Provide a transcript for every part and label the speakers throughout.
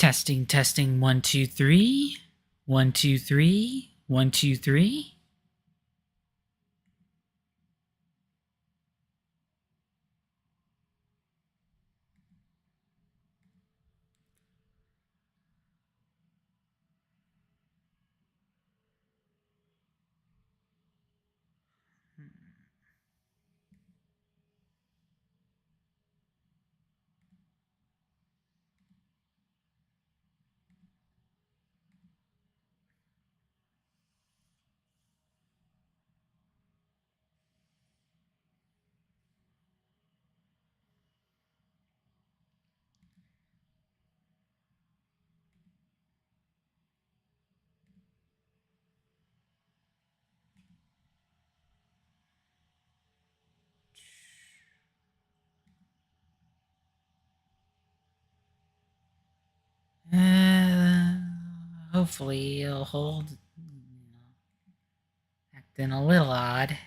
Speaker 1: Testing, testing, 1, 2, 3. 1, 2, 3. 1, 2, 3. Hopefully it'll hold. Acting a little odd.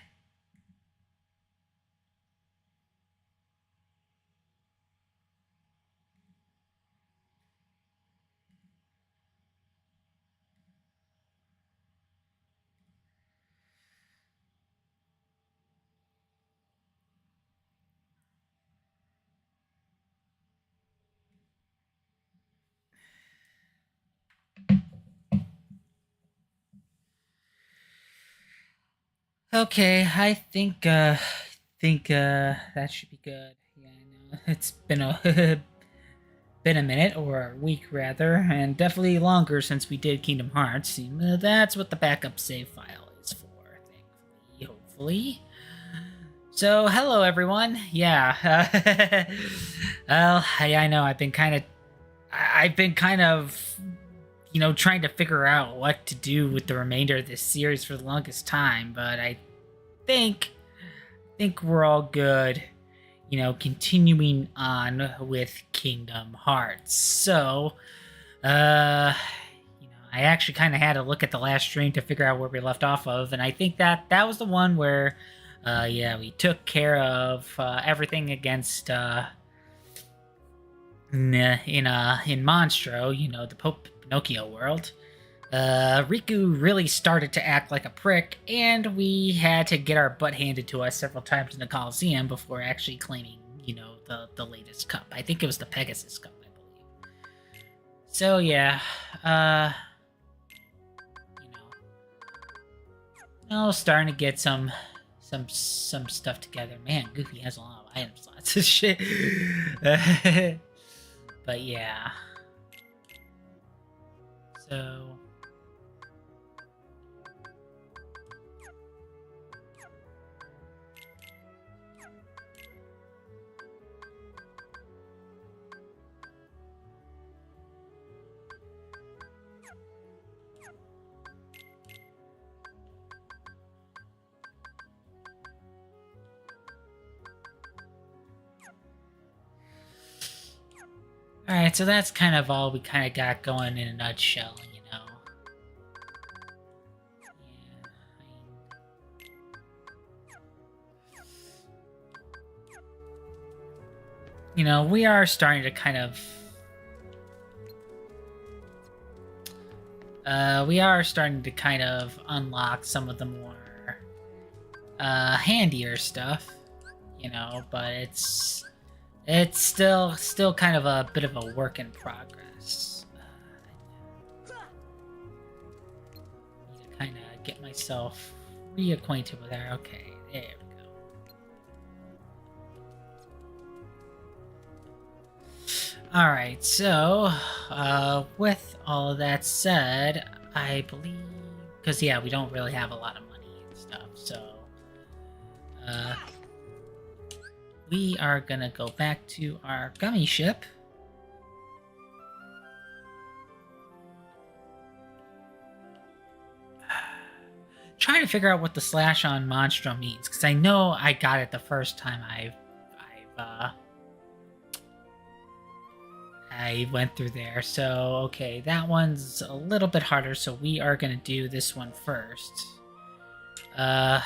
Speaker 1: Okay, I think that should be good. Yeah, I know it's been a been a minute or a week rather, and definitely longer since we did Kingdom Hearts. That's what the backup save file is for. Thankfully, hopefully. So, hello everyone. Yeah. Well, I know I've been kind of trying to figure out what to do with the remainder of this series for the longest time, but I think we're all good, continuing on with Kingdom Hearts. So, I actually kind of had to look at the last stream to figure out where we left off of, and I think that was the one where, we took care of everything against in Monstro, the Pinocchio world. Riku really started to act like a prick, and we had to get our butt handed to us several times in the Coliseum before actually claiming, the latest cup. I think it was the Pegasus Cup, I believe. So yeah, starting to get some stuff together. Man, Goofy has a lot of item slots and shit. But yeah. So alright, so that's kind of all we kind of got going in a nutshell, we are starting to kind of unlock some of the more handier stuff, but it's still kind of a bit of a work in progress. I need to kind of get myself reacquainted with her. Okay, there we go. Alright, so, with all of that said, I believe... Because, yeah, we don't really have a lot of money and stuff, so... we are gonna go back to our gummy ship. Trying to figure out what the slash on Monstro means, because I know I got it the first time I went through there. So, okay, that one's a little bit harder, so we are gonna do this one first. Man.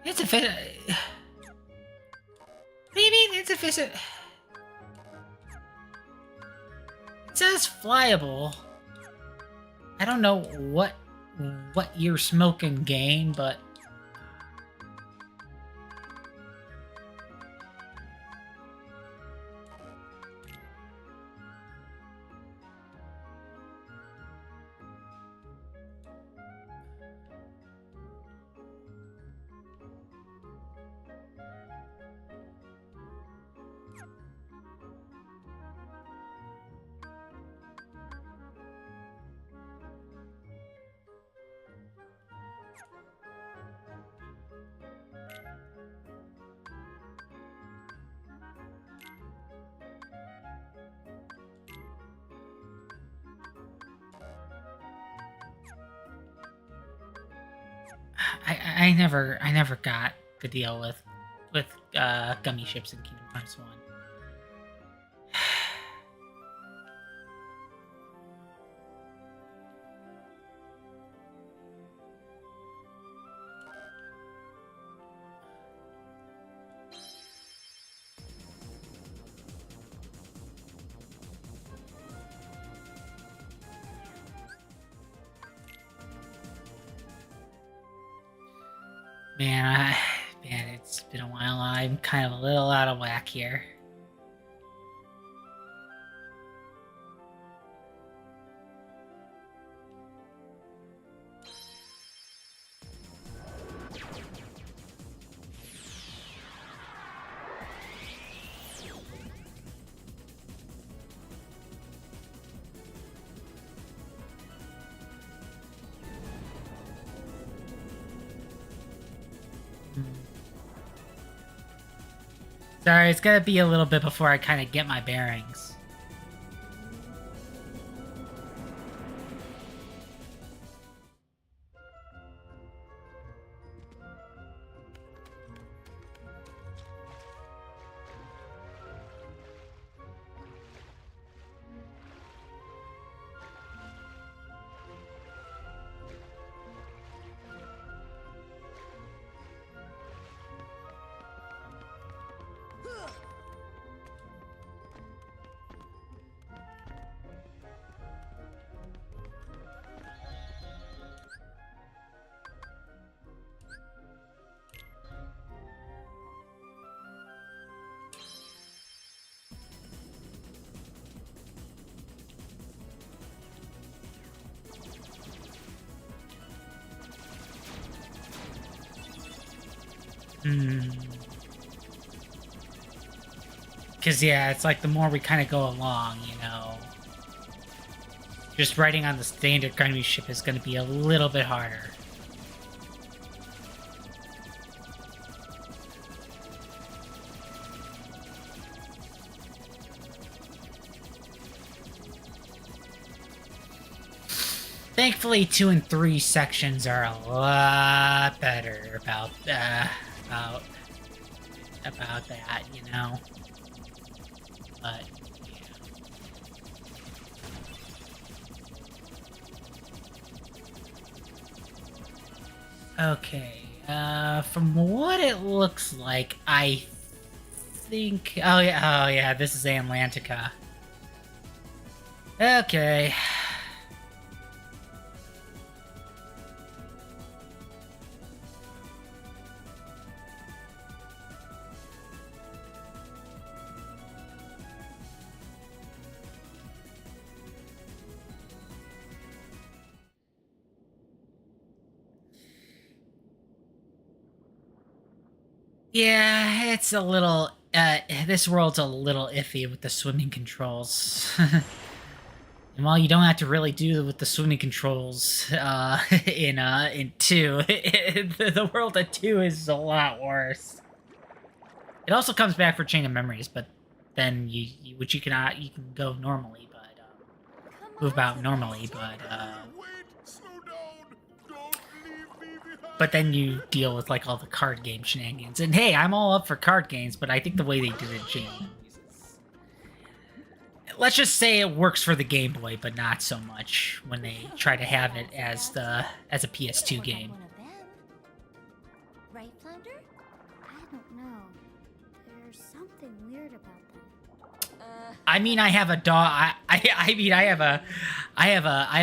Speaker 1: Insufficient. What do you mean insufficient? It says flyable. I don't know what you're smoking, game, but I never got the deal with gummy ships in Kingdom Hearts 1. Man, it's been a while. I'm kind of a little out of whack here. Sorry, it's gonna be a little bit before I kind of get my bearings. Because, yeah, it's like the more we kind of go along, you know, just riding on the standard gummy ship is going to be a little bit harder. Thankfully, 2 and 3 sections are a lot better about that, you know. But yeah. Okay. From what it looks like, I think. Oh yeah. This is Atlantica. Okay. Yeah, it's a little. This world's a little iffy with the swimming controls. And while you don't have to really do with the swimming controls in 2, the world of 2 is a lot worse. It also comes back for Chain of Memories, but then you can go normally, but move about normally, but then you deal with like all the card game shenanigans. And hey, I'm all up for card games, but I think the way they did it, Chain of Memories is, let's just say it works for the Game Boy, but not so much when they try to have it as a PS2 game.
Speaker 2: Right right, Flounder? I don't know. There's something weird about them.
Speaker 1: I mean, I have a dog. I mean, I have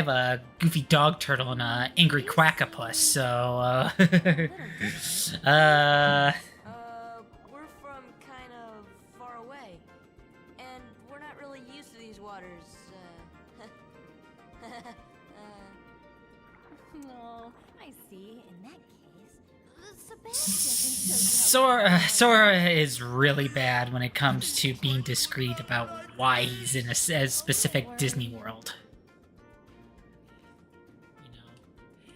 Speaker 1: a goofy dog turtle and a angry quackopus. So,
Speaker 3: We're from kind of far away, and we're not really used to these waters.
Speaker 2: Oh, I see. In that case, Sebastian can show you how.
Speaker 1: Sora is really bad when it comes to being discreet about why he's in a specific Disney World.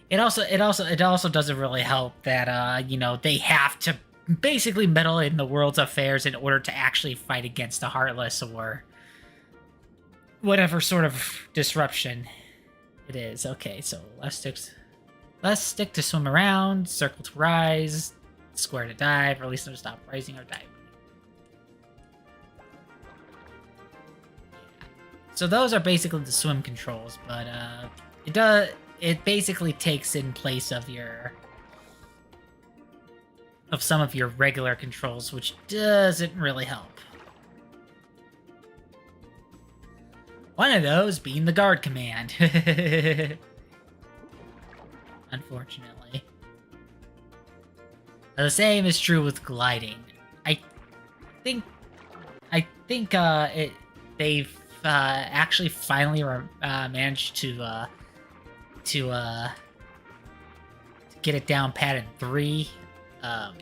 Speaker 1: You know, it also doesn't really help that you know, they have to basically meddle in the world's affairs in order to actually fight against the Heartless or whatever sort of disruption it is. Okay, so let's stick to swim around, circle to rise, square to dive, release them to stop rising or diving. So those are basically the swim controls, but it basically takes in place of some of your regular controls, which doesn't really help. One of those being the guard command. Unfortunately. The same is true with gliding. I think they've actually finally managed to get it down pat in 3. But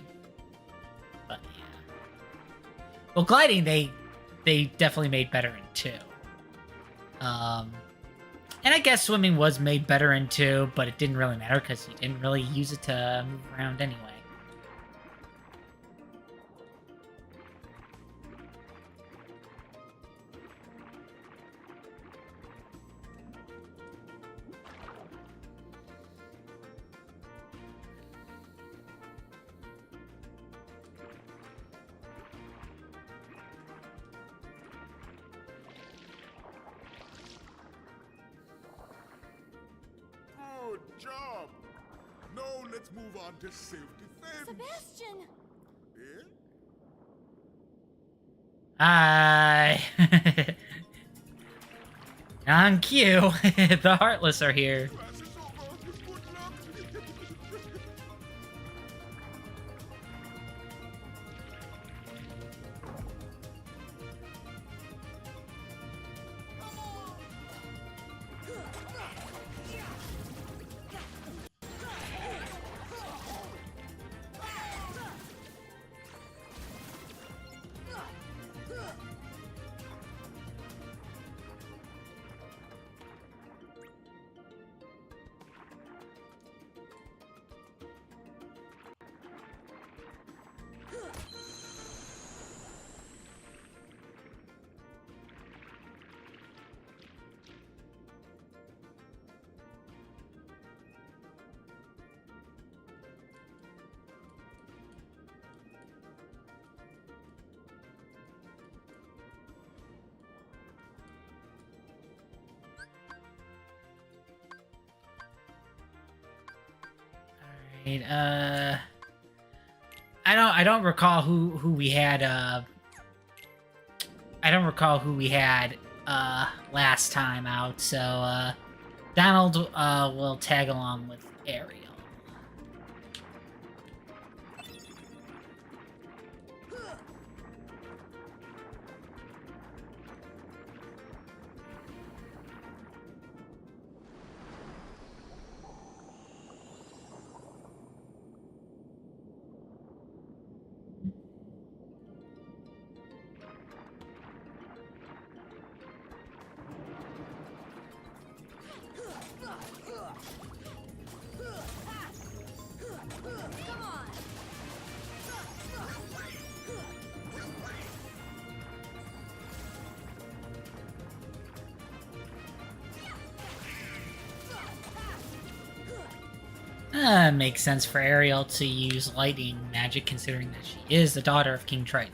Speaker 1: yeah. Well, gliding they definitely made better in 2. And I guess swimming was made better in 2, but it didn't really matter because you didn't really use it to move around anyway.
Speaker 4: Good job. Now let's move on to self-defense.
Speaker 2: Sebastian!
Speaker 4: Eh?
Speaker 1: Hi. On cue, the Heartless are here.
Speaker 4: Class is over. Good luck.
Speaker 1: Alright, I don't recall who we had I don't recall who we had last time out, so Donald will tag along with Ariel. Makes sense for Ariel to use lightning magic, considering that she is the daughter of King Triton.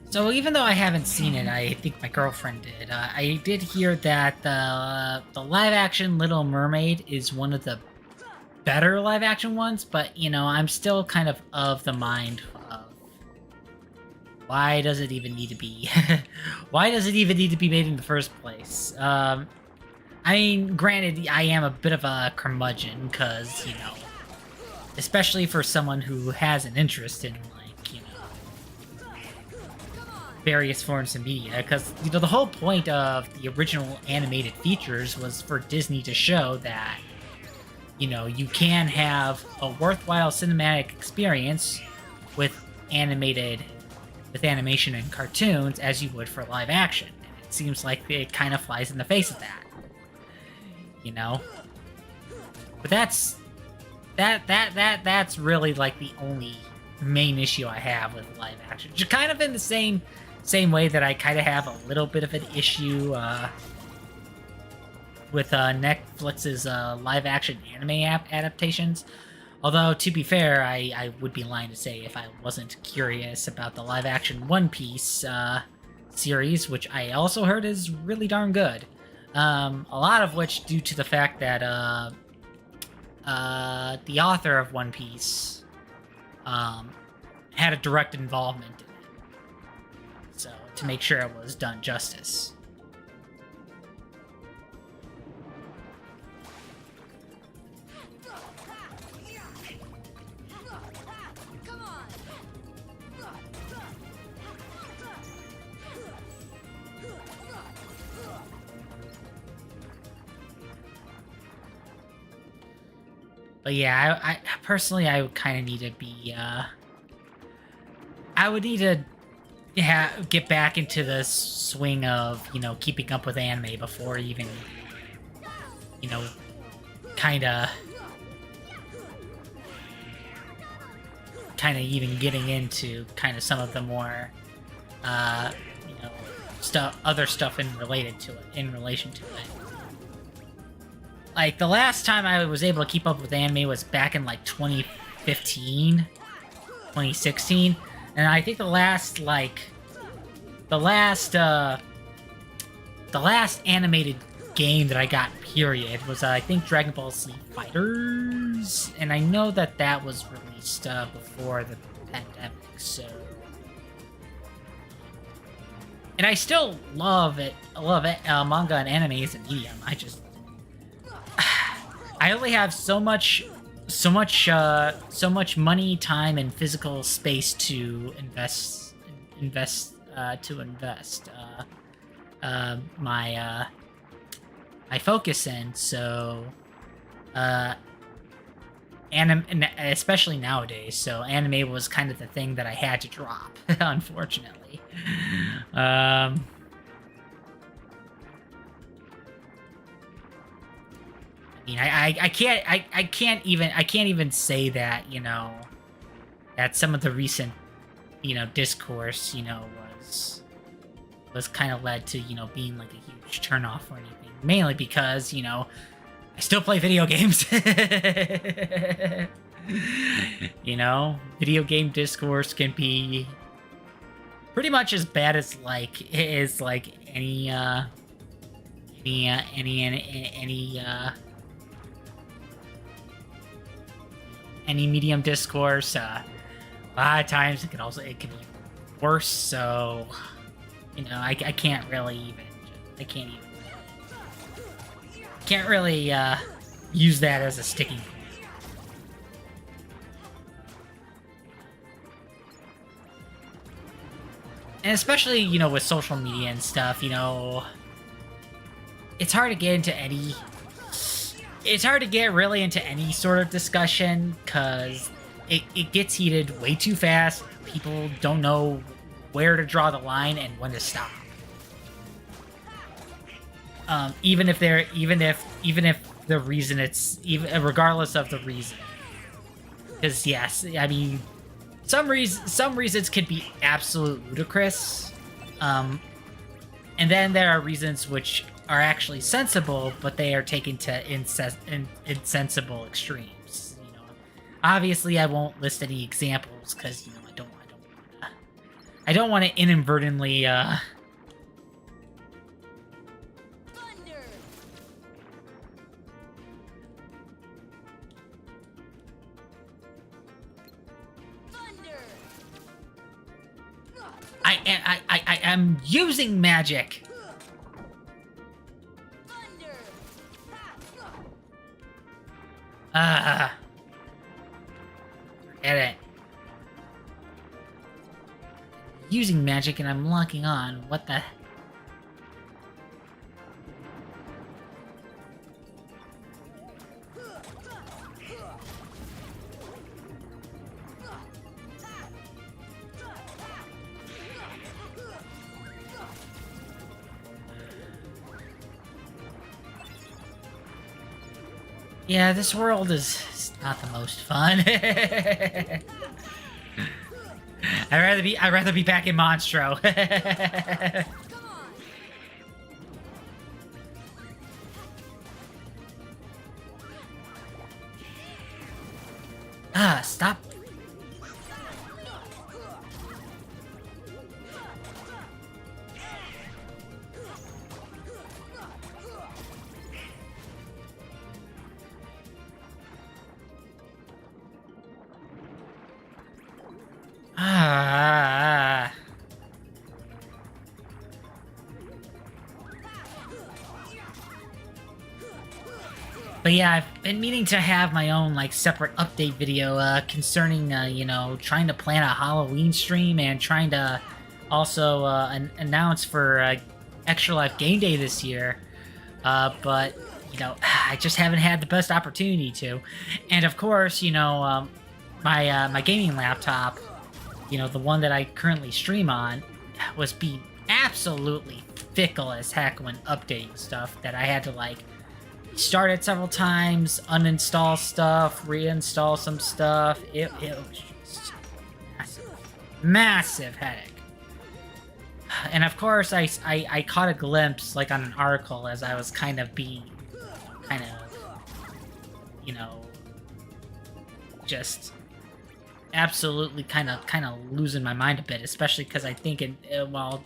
Speaker 1: So even though I haven't seen it, I think my girlfriend did. I did hear that the live action Little Mermaid is one of the better live action ones, but you know, I'm still kind of the mind of why does it even need to be why does it even need to be made in the first place? I mean, granted, I am a bit of a curmudgeon because, you know, especially for someone who has an interest in, like, you know, various forms of media, because, you know, the whole point of the original animated features was for Disney to show that, you know, you can have a worthwhile cinematic experience with animation and cartoons as you would for live action. And it seems like it kind of flies in the face of that. You know? But that's really like the only main issue I have with live action. Just kind of in the same way that I kind of have a little bit of an issue with Netflix's live action anime adaptations. Although, to be fair, I would be lying to say if I wasn't curious about the live action One Piece series, which I also heard is really darn good. A lot of which due to the fact that the author of One Piece had a direct involvement in it. So, to make sure it was done justice. But yeah, I personally, I would kind of need to be, I would need to get back into the swing of, you know, keeping up with anime before even, you know, kind of even getting into kind of some of the more, you know, other stuff in relation to it. Like, the last time I was able to keep up with anime was back in, like, 2015, 2016, and I think the last animated game that I got, period, was, I think, Dragon Ball Z Fighters, and I know that was released, before the pandemic, so... And I still love it, manga and anime as a medium, I only have so much money, time, and physical space to invest my focus in. So, especially nowadays. So, anime was kind of the thing that I had to drop, unfortunately. I mean, I can't even say that, you know, that some of the recent, you know, discourse, you know, was kind of led to, you know, being like a huge turnoff or anything. Mainly because, you know, I still play video games. You know, video game discourse can be pretty much as bad as any medium discourse. A lot of times it can be worse, so, you know, I can't really use that as a sticking point. And especially, you know, with social media and stuff, you know, it's hard to get into any sort of discussion, because it gets heated way too fast. People don't know where to draw the line and when to stop. Even if the reason regardless of the reason. Because yes, I mean, some reasons could be absolute ludicrous. And then there are reasons which are actually sensible, but they are taken to insensible extremes. You know, obviously, I won't list any examples because, you know, I don't want to inadvertently,
Speaker 3: Thunder. Thunder.
Speaker 1: I am using magic.
Speaker 3: Thunder.
Speaker 1: Forget it. Using magic and I'm locking on. What the? Yeah, this world is not the most fun. I'd rather be back in Monstro.
Speaker 3: Come on.
Speaker 1: Stop. Ah. But yeah, I've been meaning to have my own, like, separate update video, concerning, you know, trying to plan a Halloween stream and trying to also, announce for, Extra Life Game Day this year. But, you know, I just haven't had the best opportunity to. And of course, you know, my gaming laptop, you know, the one that I currently stream on, was being absolutely fickle as heck when updating stuff, that I had to, like, start it several times, uninstall stuff, reinstall some stuff. It was just massive headache. And of course, I caught a glimpse, like, on an article as I was kind of, you know, just absolutely kind of losing my mind a bit, especially because I think while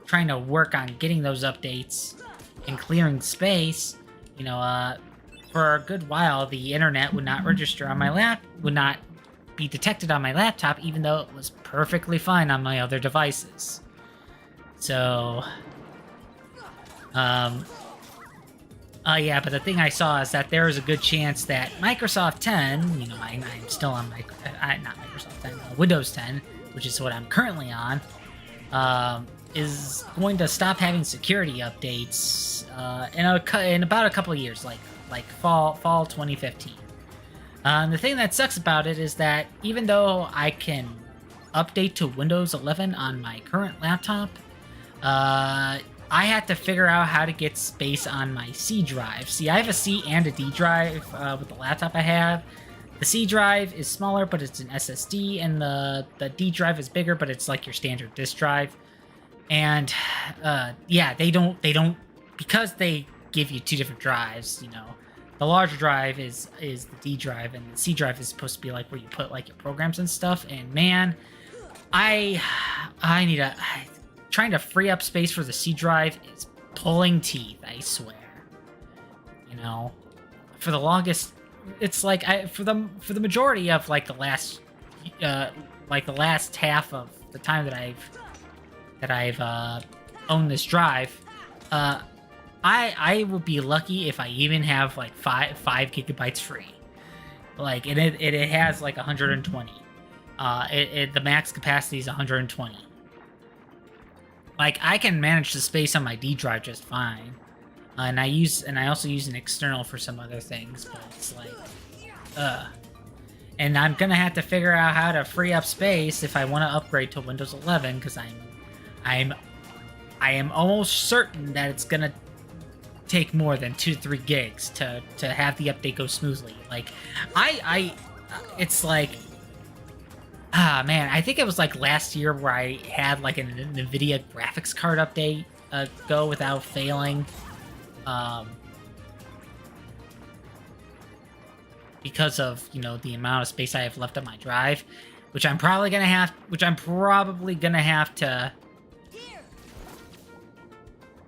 Speaker 1: trying to work on getting those updates and clearing space, you know, for a good while, the internet would not register on my would not be detected on my laptop, even though it was perfectly fine on my other devices. So, yeah, but the thing I saw is that there is a good chance that Microsoft 10, you know, I'm still on not Microsoft 10, Windows 10, which is what I'm currently on, is going to stop having security updates in about a couple of years, like fall 2015. The thing that sucks about it is that even though I can update to Windows 11 on my current laptop, I had to figure out how to get space on my C drive. See, I have a C and a D drive with the laptop I have. The C drive is smaller, but it's an SSD, and the D drive is bigger, but it's like your standard disk drive. And yeah, they don't because they give you two different drives. You know, the larger drive is the D drive, and the C drive is supposed to be like where you put like your programs and stuff. And man, I need trying to free up space for the C drive is pulling teeth, I swear. You know, for the longest, it's like for the majority of like the last half of the time that I've owned this drive, I would be lucky if I even have like 5 gigabytes free. Like, and it has like 120. The max capacity is 120. Like, I can manage the space on my D drive just fine. And I also use an external for some other things, but it's like, and I'm gonna have to figure out how to free up space if I want to upgrade to Windows 11, because I am almost certain that it's gonna take more than 2 to 3 gigs to have the update go smoothly. Like, it's like, man, I think it was like last year where I had like an NVIDIA graphics card update go without failing. Because of, you know, the amount of space I have left on my drive. which I'm probably gonna have to.
Speaker 2: Here.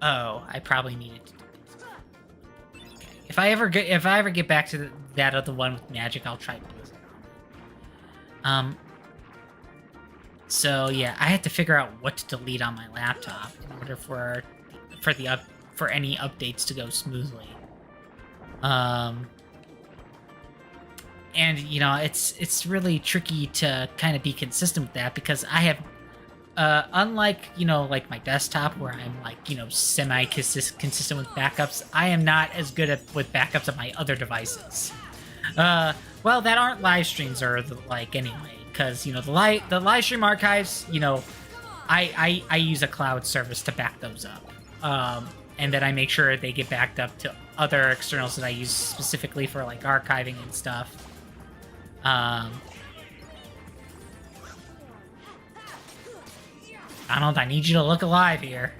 Speaker 1: Oh, I probably needed to do this. Okay. If I ever get back to that other one with magic, I'll try to do it. So yeah, I had to figure out what to delete on my laptop in order for any updates to go smoothly. And you know, it's really tricky to kind of be consistent with that because I have, unlike you know, like my desktop where I'm like you know consistent with backups, I am not as good with backups of my other devices. Well, that aren't live streams or like anyway, because you know the live stream archives, you know, I use a cloud service to back those up, and then I make sure they get backed up to other externals that I use specifically for like archiving and stuff. Donald, I need you to look alive here,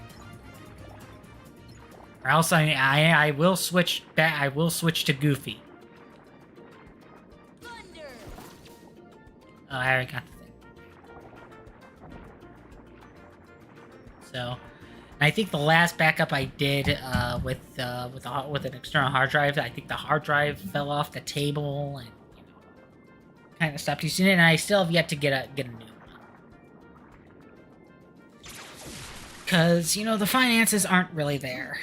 Speaker 1: or else I will switch back. I will switch to Goofy.
Speaker 2: Thunder.
Speaker 1: Oh, I already got the thing. So, and I think the last backup I did with an external hard drive, I think the hard drive fell off the table and you know, kind of stopped using it, and I still have yet to get a new one. Because, you know, the finances aren't really there.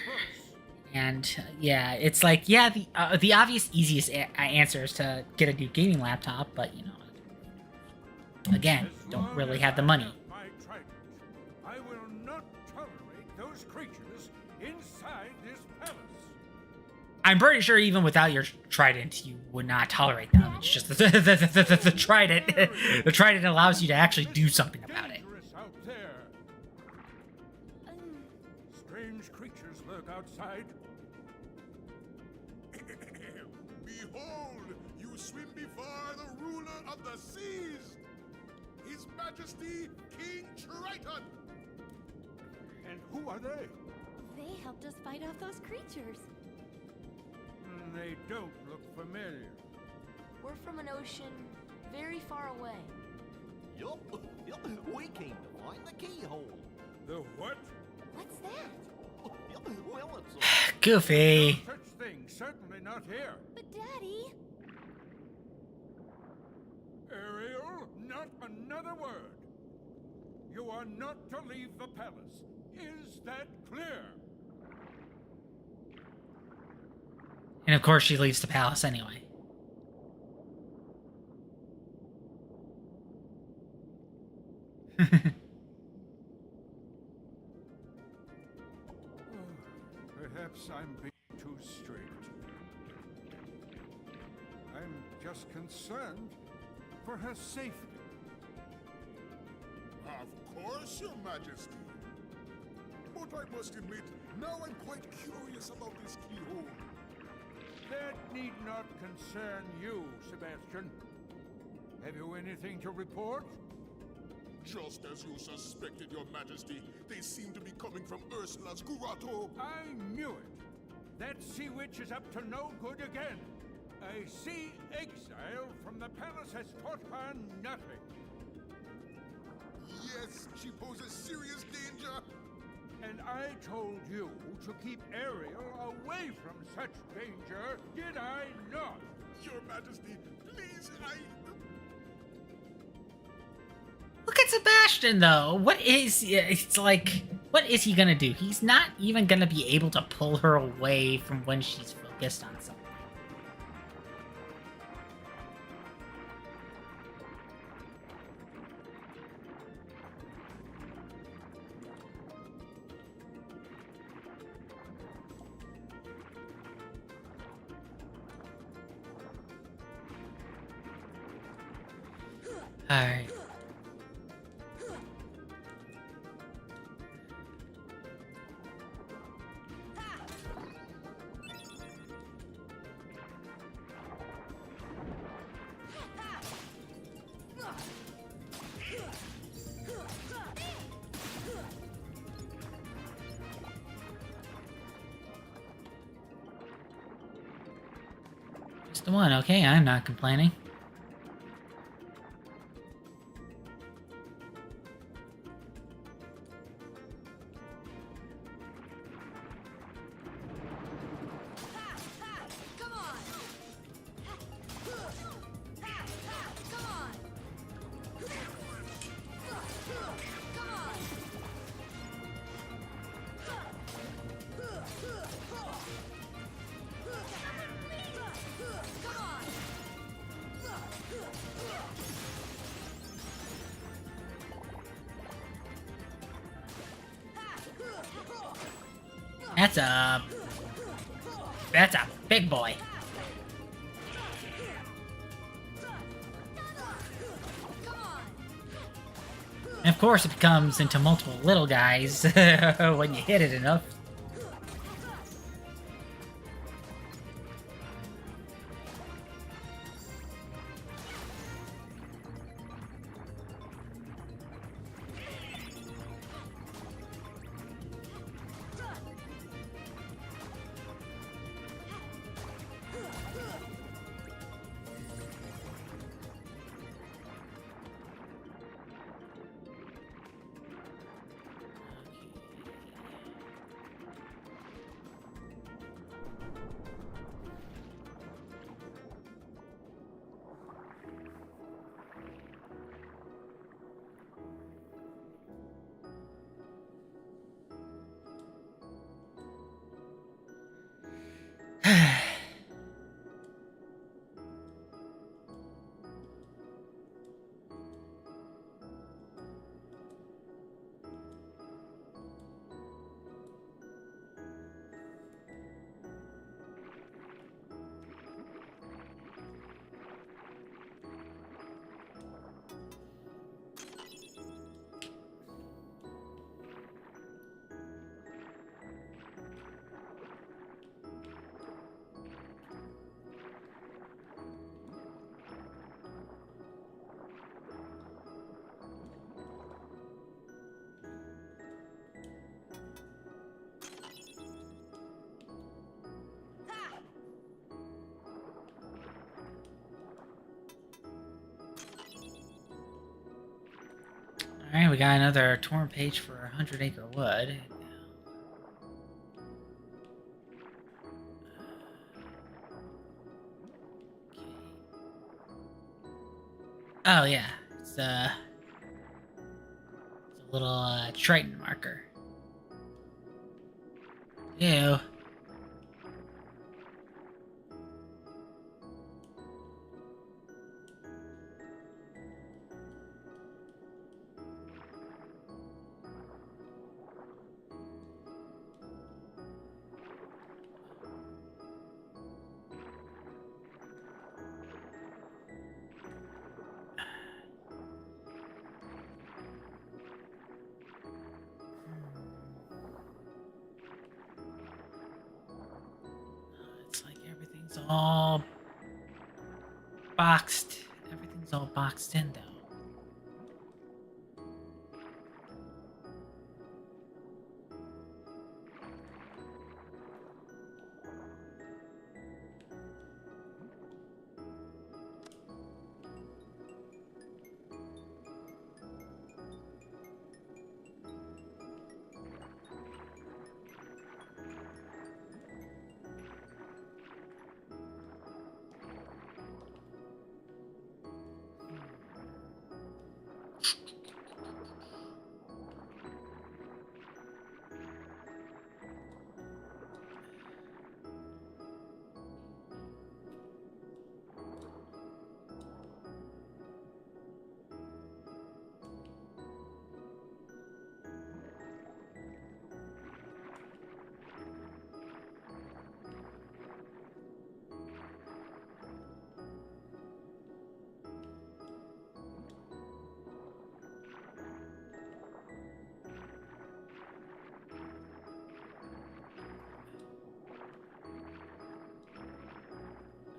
Speaker 1: And, yeah, it's like, yeah, the obvious, easiest answer is to get a new gaming laptop, but, you know, again, don't really have the money.
Speaker 4: I will not tolerate those creatures inside this palace.
Speaker 1: I'm pretty sure even without your trident, you would not tolerate them. It's just the trident. The trident allows you to actually do something about it.
Speaker 4: Dangerous out there. Strange creatures lurk outside. Behold, you swim before the ruler of the seas, His Majesty King Triton. And who are they?
Speaker 2: They helped us fight off those creatures.
Speaker 4: They don't look familiar.
Speaker 3: We're from an ocean very far away.
Speaker 5: Yup, we came to find the keyhole.
Speaker 4: The what?
Speaker 2: What's that?
Speaker 5: Well, it's
Speaker 1: Goofy.
Speaker 4: No such thing, certainly not here.
Speaker 2: But Daddy.
Speaker 4: Ariel, not another word. You are not to leave the palace. Is that clear?
Speaker 1: And of course she leaves the palace anyway.
Speaker 4: Perhaps I'm being too strict. I'm just concerned for her safety. Of course, Your Majesty. But I must admit, now I'm quite curious about this keyhole. That need not concern you, Sebastian. Have you anything to report? Just as you suspected, Your Majesty. They seem to be coming from Ursula's grotto. I knew it. That sea witch is up to no good again. A sea exile from the palace has taught her nothing. Yes, she poses serious danger. And I told you to keep Ariel away from such danger, did I not? Your Majesty, please,
Speaker 1: Look at Sebastian, though. What is he gonna do? He's not even gonna be able to pull her away from when she's focused on something. Alright. Just the one, okay? I'm not complaining. That's a big boy. And of course, it becomes into multiple little guys when you hit it enough. Alright, we got another torn page for 100 Acre Wood. Oh yeah, it's a little Triton marker. Ew. It's like everything's all boxed. Everything's all boxed in, though.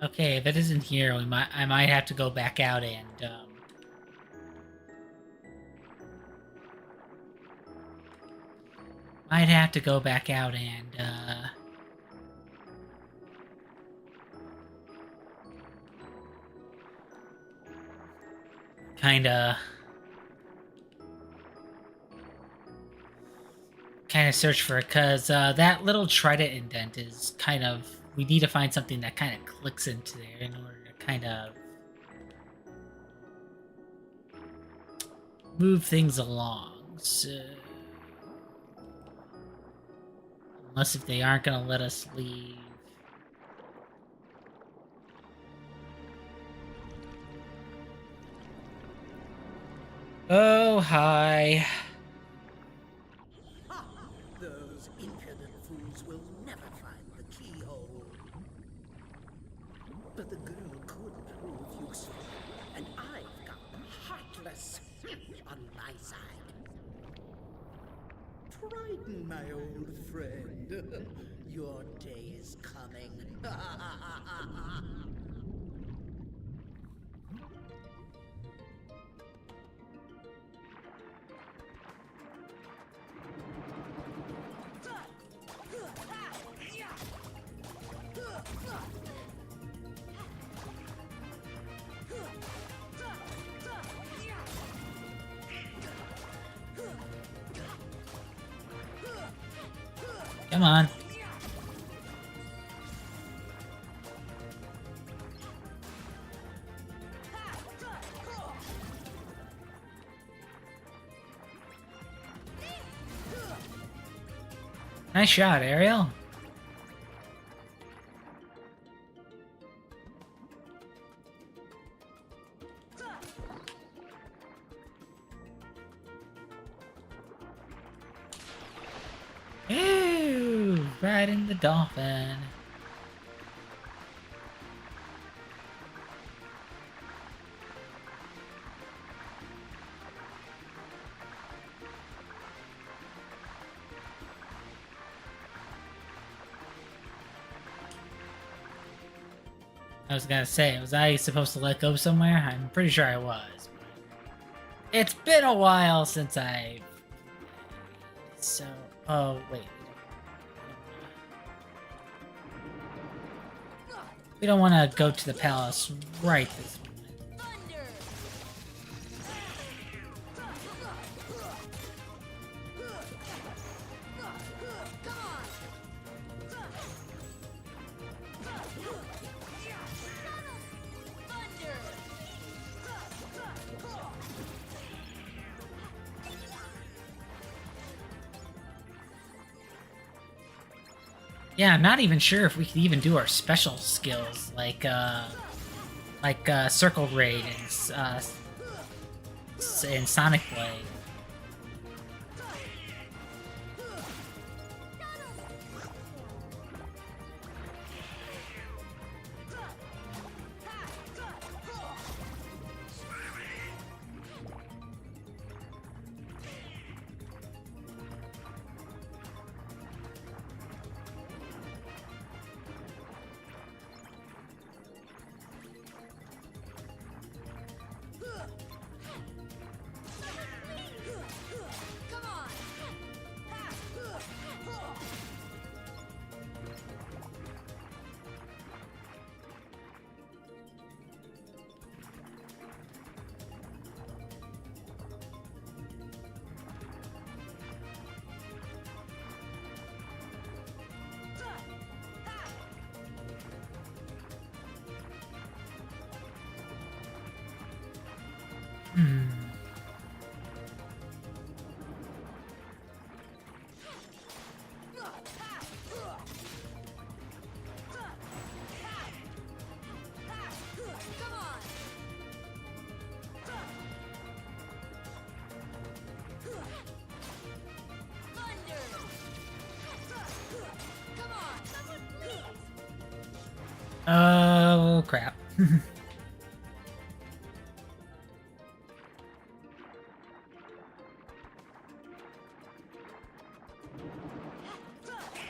Speaker 1: Okay, if it isn't here, I might have to go back out and might have to go back out and kinda search for it, because that little trident indent is kind of, we need to find something that kind of clicks into there in order to kind of move things along. So, unless if they aren't going to let us leave. Oh, hi.
Speaker 6: Those impudent fools will Triton, my old friend. Your day is coming.
Speaker 1: Come on. Nice shot, Ariel. Ew, riding the dolphin. I was gonna say, was I supposed to let go somewhere? I'm pretty sure I was. It's been a while since I... So... Oh, wait. We don't want to go to the palace right this moment.
Speaker 3: Thunder! Come on! Thunder!
Speaker 1: Yeah, I'm not even sure if we could even do our special skills, like Circle Raid and Sonic Blade.
Speaker 3: Come on!
Speaker 1: Hmm.
Speaker 3: Come on! Thunder! Come on! Someone please!
Speaker 1: Oh, crap.
Speaker 3: Come on! Thunder!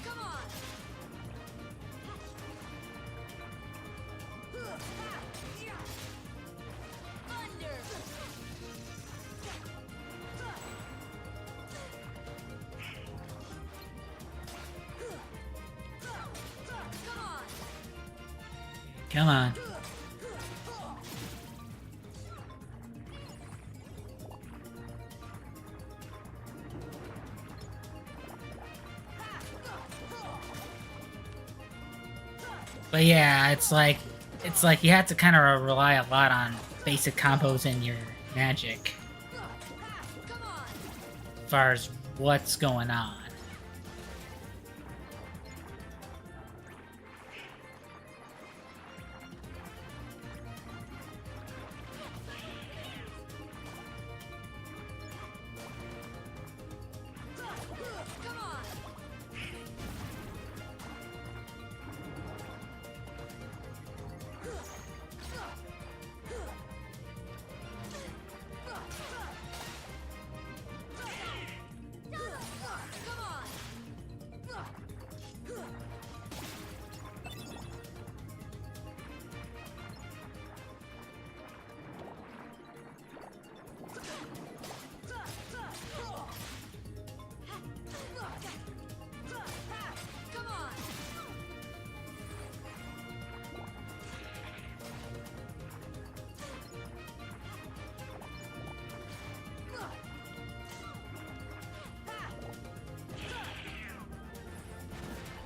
Speaker 3: Come on!
Speaker 1: Come on. But yeah, it's like you have to kind of rely a lot on basic combos and your magic
Speaker 3: Come on!
Speaker 1: as far as what's going on.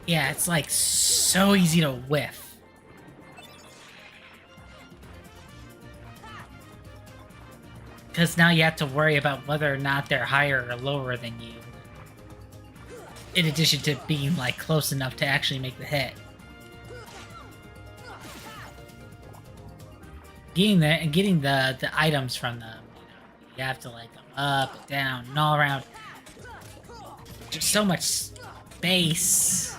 Speaker 1: Yeah, it's like so easy to whiff. Because now you have to worry about whether or not they're higher or lower than you. In addition to being like close enough to actually make the hit. Getting the items from them, you have to like go up and down and all around. Just so much space.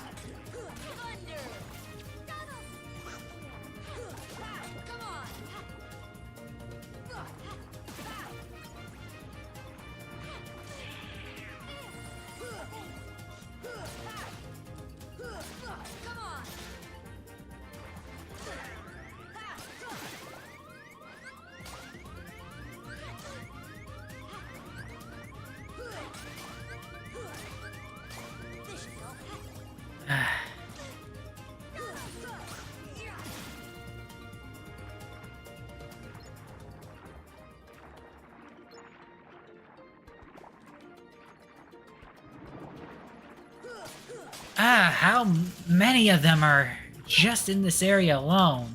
Speaker 1: How many of them are just in this area alone?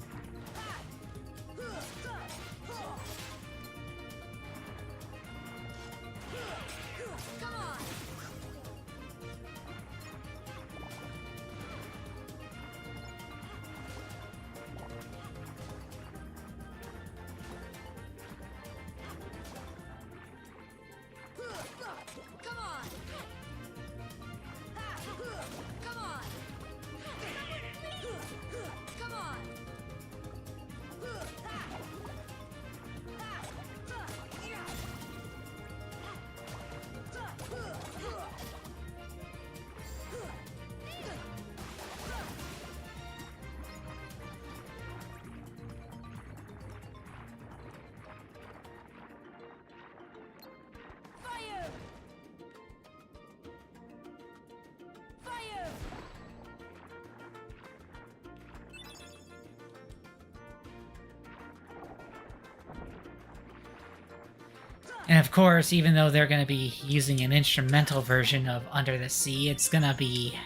Speaker 1: And of course, even though they're going to be using an instrumental version of Under the Sea, it's going to be...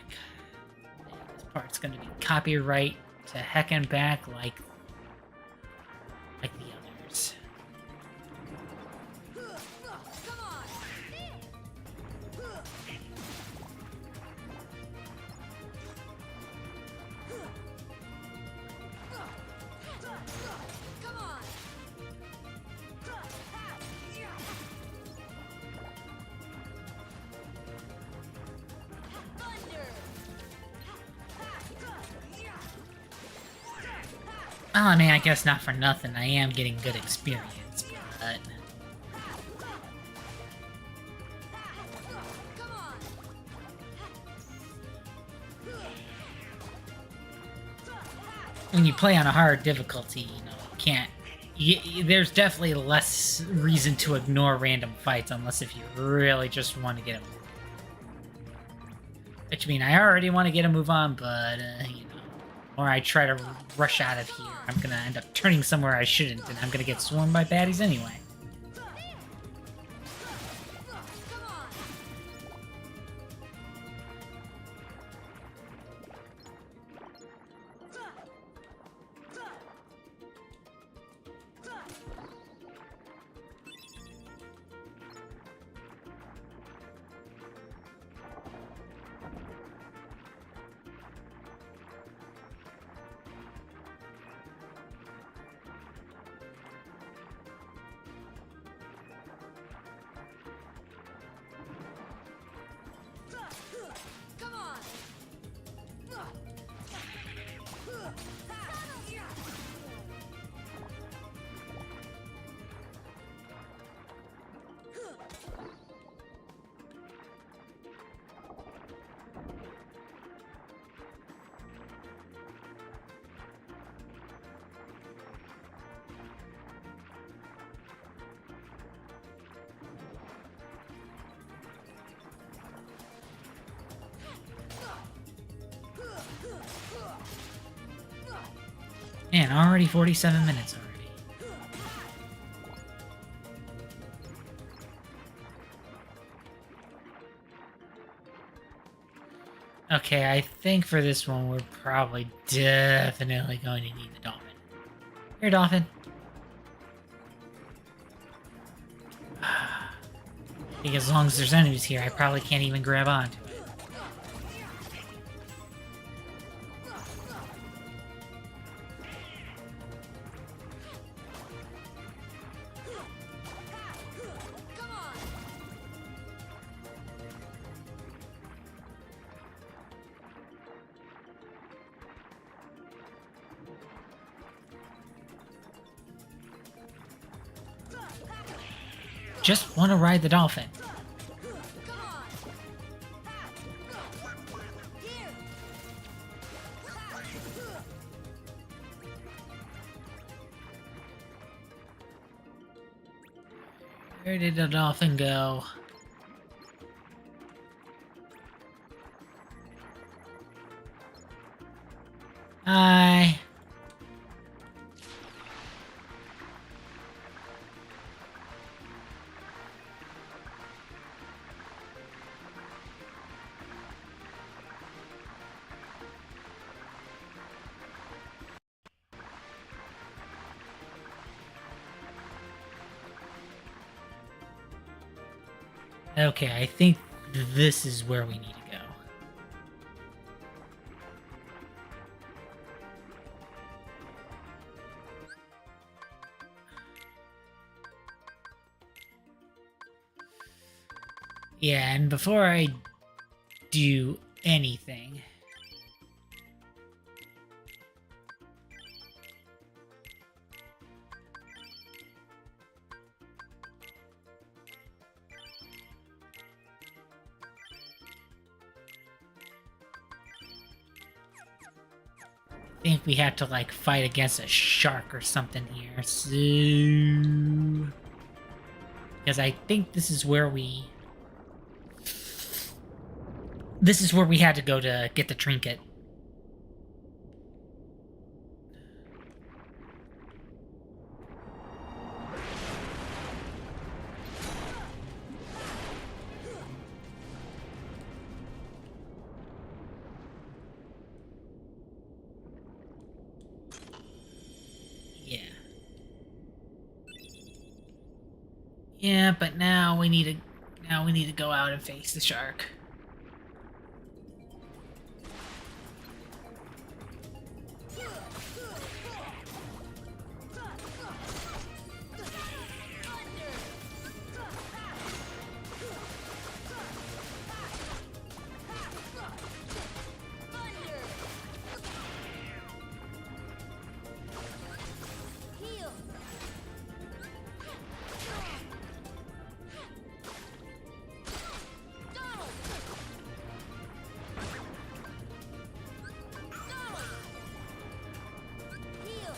Speaker 1: this part's going to be copyright to heck and back like the others. Well, I mean, I guess not for nothing. I am getting good experience, but... when you play on a hard difficulty, you can't... there's definitely less reason to ignore random fights, unless if you really just want to get a move. Which, I mean, I already want to get a move on, but, or I try to rush out of here, I'm gonna end up turning somewhere I shouldn't, and I'm gonna get swarmed by baddies anyway. Man, already 47 minutes already. Okay, I think for this one we're probably definitely going to need the dolphin. Here, dolphin. I think as long as there's enemies here, I probably can't even grab onto it.
Speaker 2: Come on.
Speaker 1: Just want to ride the dolphin.
Speaker 2: Come on. Here.
Speaker 1: Where did the dolphin go? Hi. Okay, I think this is where we need to go. Yeah, and before I do anything, I think we have to like fight against a shark or something here. So, because I think this is where we had to go to get the trinket. Yeah. Yeah, but now we need to go out and face the shark.
Speaker 2: Heal. Donald. Donald. Heal.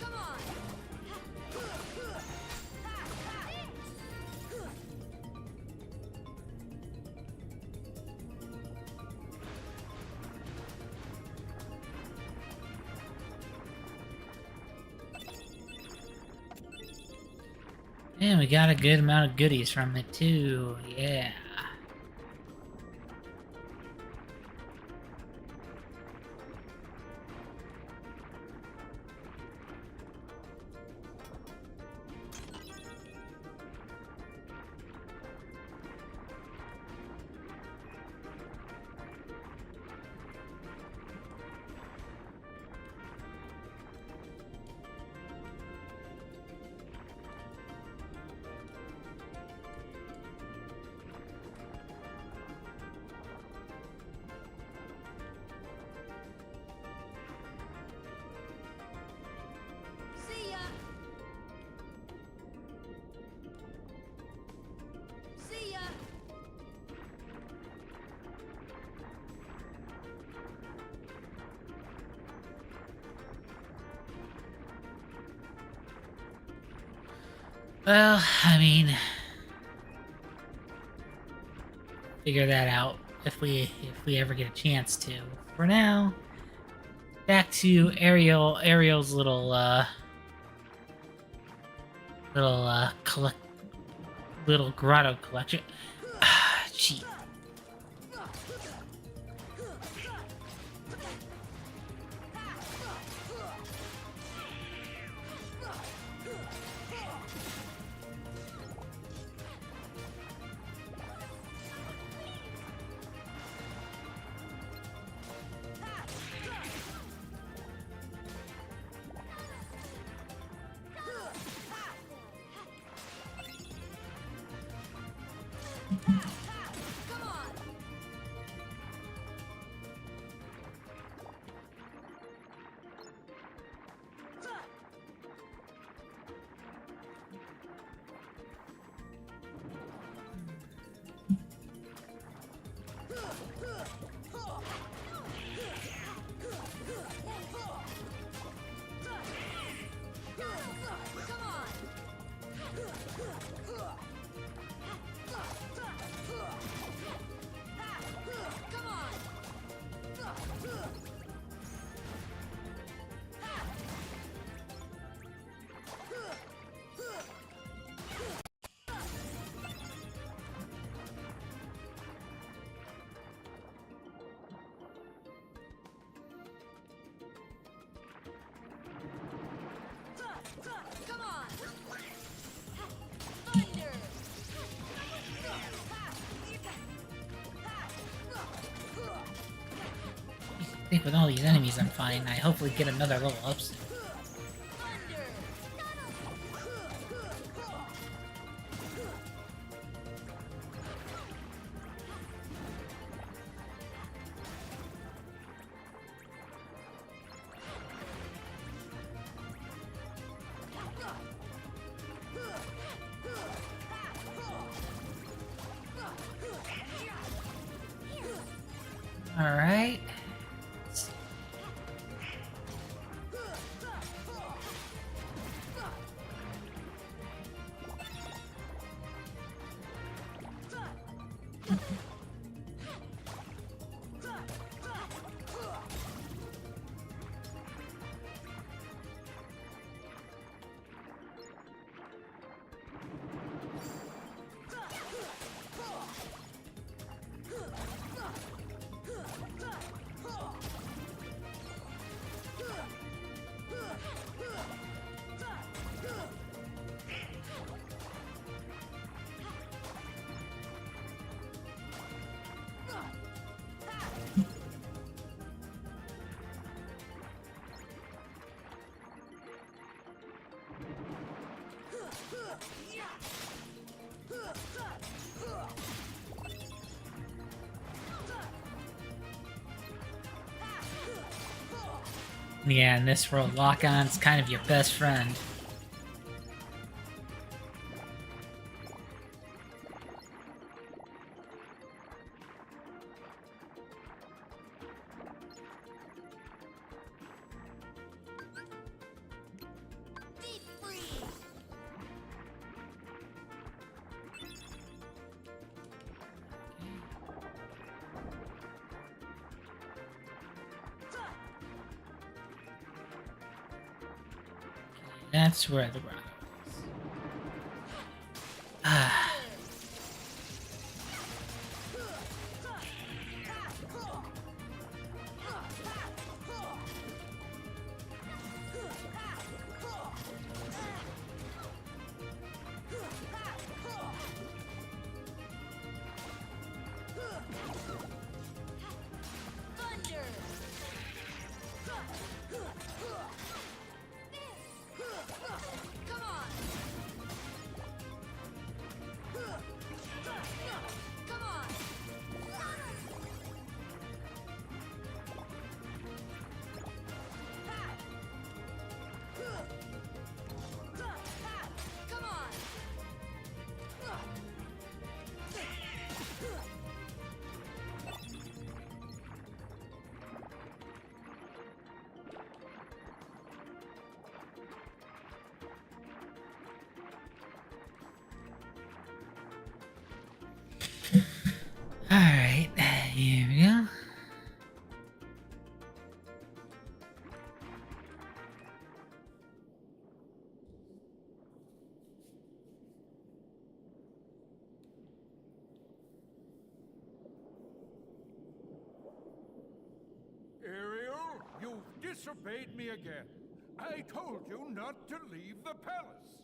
Speaker 2: Come on.
Speaker 1: And we got a good amount of goodies from it too. Yeah.
Speaker 2: See ya. See ya.
Speaker 1: Well, I mean, figure that out if we ever get a chance to. For now, back to Ariel's little little grotto collection. Ah, gee.
Speaker 3: Come on! Thunder!
Speaker 1: I think with all these enemies I'm fine. I hopefully get another level up soon.
Speaker 3: Thunder!
Speaker 1: Alright. Yeah, in this world, lock-on's kind of your best friend.
Speaker 3: Deep freeze!
Speaker 1: That's where the grotto is. Ah.
Speaker 3: Thunder! Come on! Come on! Come on!
Speaker 4: disobeyed me again. I told you not to leave the palace.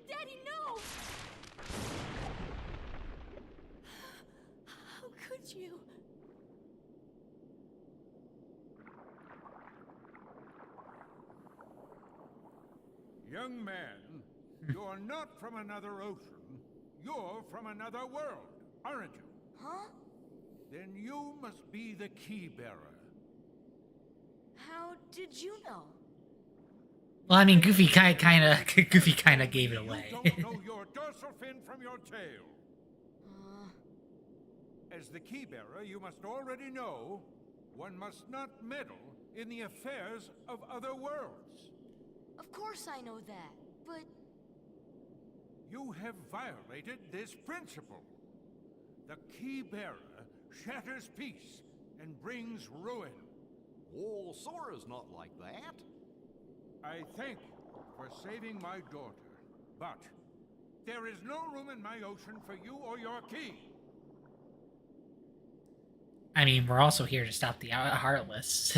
Speaker 2: Daddy, no! How could you?
Speaker 4: Young man, you're not from another ocean. You're from another world, aren't you?
Speaker 3: Huh?
Speaker 4: Then you must be the key bearer.
Speaker 3: How did you know?
Speaker 1: Well, I mean, Goofy kind of gave it away.
Speaker 4: You don't know your dorsal fin from your tail. As the key bearer, you must already know one must not meddle in the affairs of other worlds.
Speaker 3: Of course I know that, but
Speaker 4: You have violated this principle. The key bearer shatters peace and brings ruin.
Speaker 5: Oh, Sora's not like that.
Speaker 4: I thank you for saving my daughter, but there is no room in my ocean for you or your key.
Speaker 1: I mean, we're also here to stop the Heartless.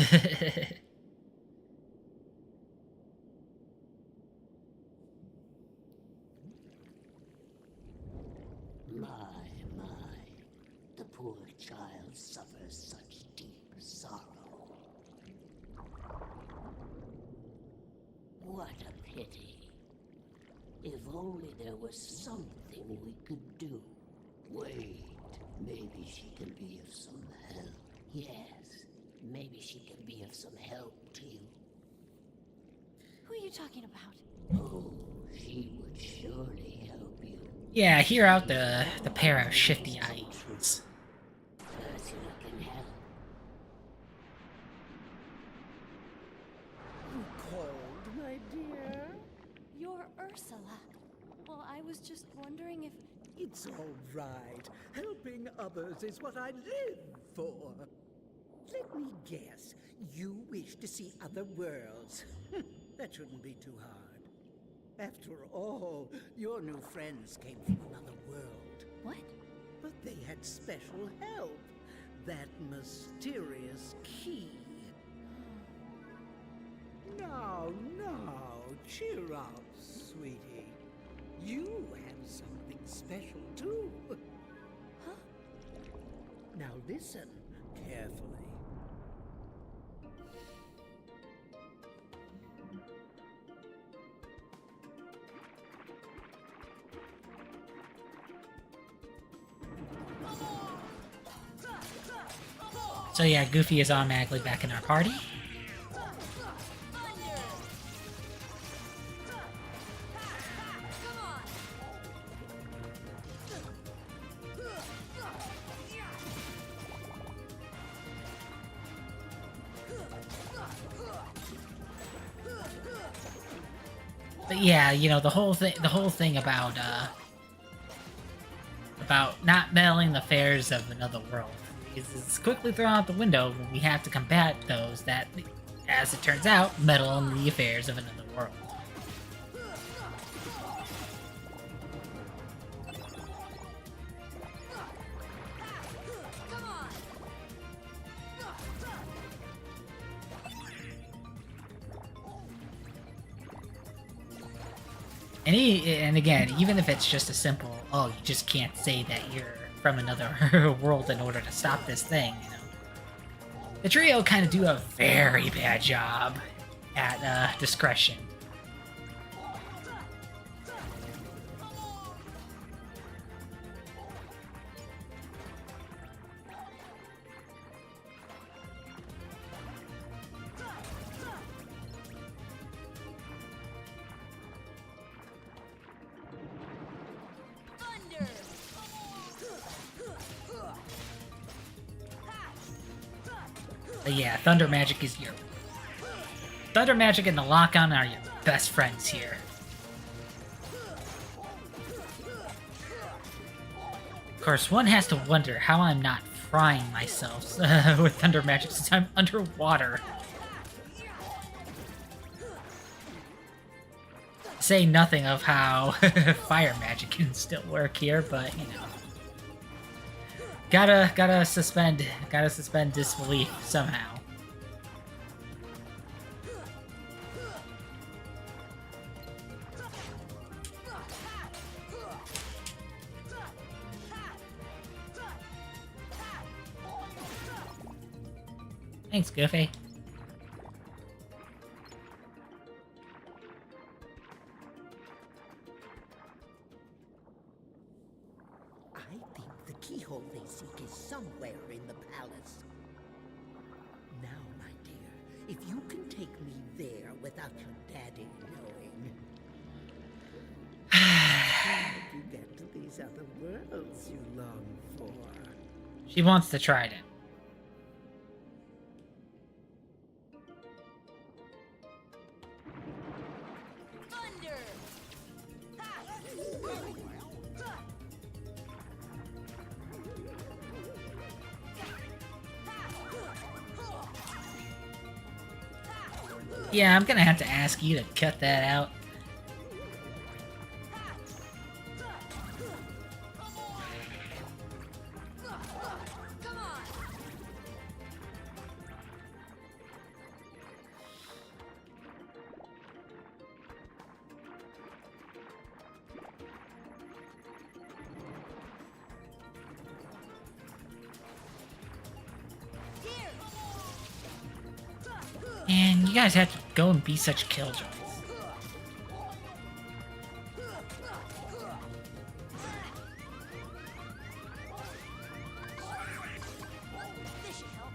Speaker 6: My, the poor child suffers such deep sorrow. What a pity. If only there was something we could do. Wait, maybe she can be of some help. Yes, maybe she can be of some help to you.
Speaker 2: Who are you talking about?
Speaker 6: Oh, she would surely help you.
Speaker 1: Yeah, hear out the pair of shifty eyes.
Speaker 6: Ursula can help.
Speaker 2: You called, my dear? You're Ursula. Well, I was just wondering if...
Speaker 6: It's all right. Helping others is what I live for. Let me guess. You wish to see other worlds. That shouldn't be too hard. After all, your new friends came from another world.
Speaker 2: What?
Speaker 6: But they had special help. That mysterious key. Now, cheer up, sweetie. You have something special too.
Speaker 2: Huh?
Speaker 6: Now listen carefully.
Speaker 1: So yeah, Goofy is automatically back in our party. But yeah, you know, the whole thing about not meddling the affairs of another world is quickly thrown out the window when we have to combat those that, as it turns out, meddle in the affairs of another world. And again, even if it's just a simple, oh, you just can't say that you're from another world in order to stop this thing, you know. The trio kind of do a very bad job at discretion. But yeah, Thunder Magic is your... Thunder Magic and the Lock-On are your best friends here. Of course, one has to wonder how I'm not frying myself with Thunder Magic since I'm underwater. Say nothing of how Fire Magic can still work here, but, you know. Gotta suspend disbelief somehow. Thanks, Goofy.
Speaker 6: I think the keyhole they seek is somewhere in the palace. Now, my dear, if you can take me there without your daddy knowing, how do you get to these other worlds you long for?
Speaker 1: She wants the trident.
Speaker 3: Thunder!
Speaker 1: Yeah, I'm gonna have to ask you to cut that out.
Speaker 3: Come on! Here!
Speaker 1: And you guys have to go and be such killjoys.
Speaker 3: This should help.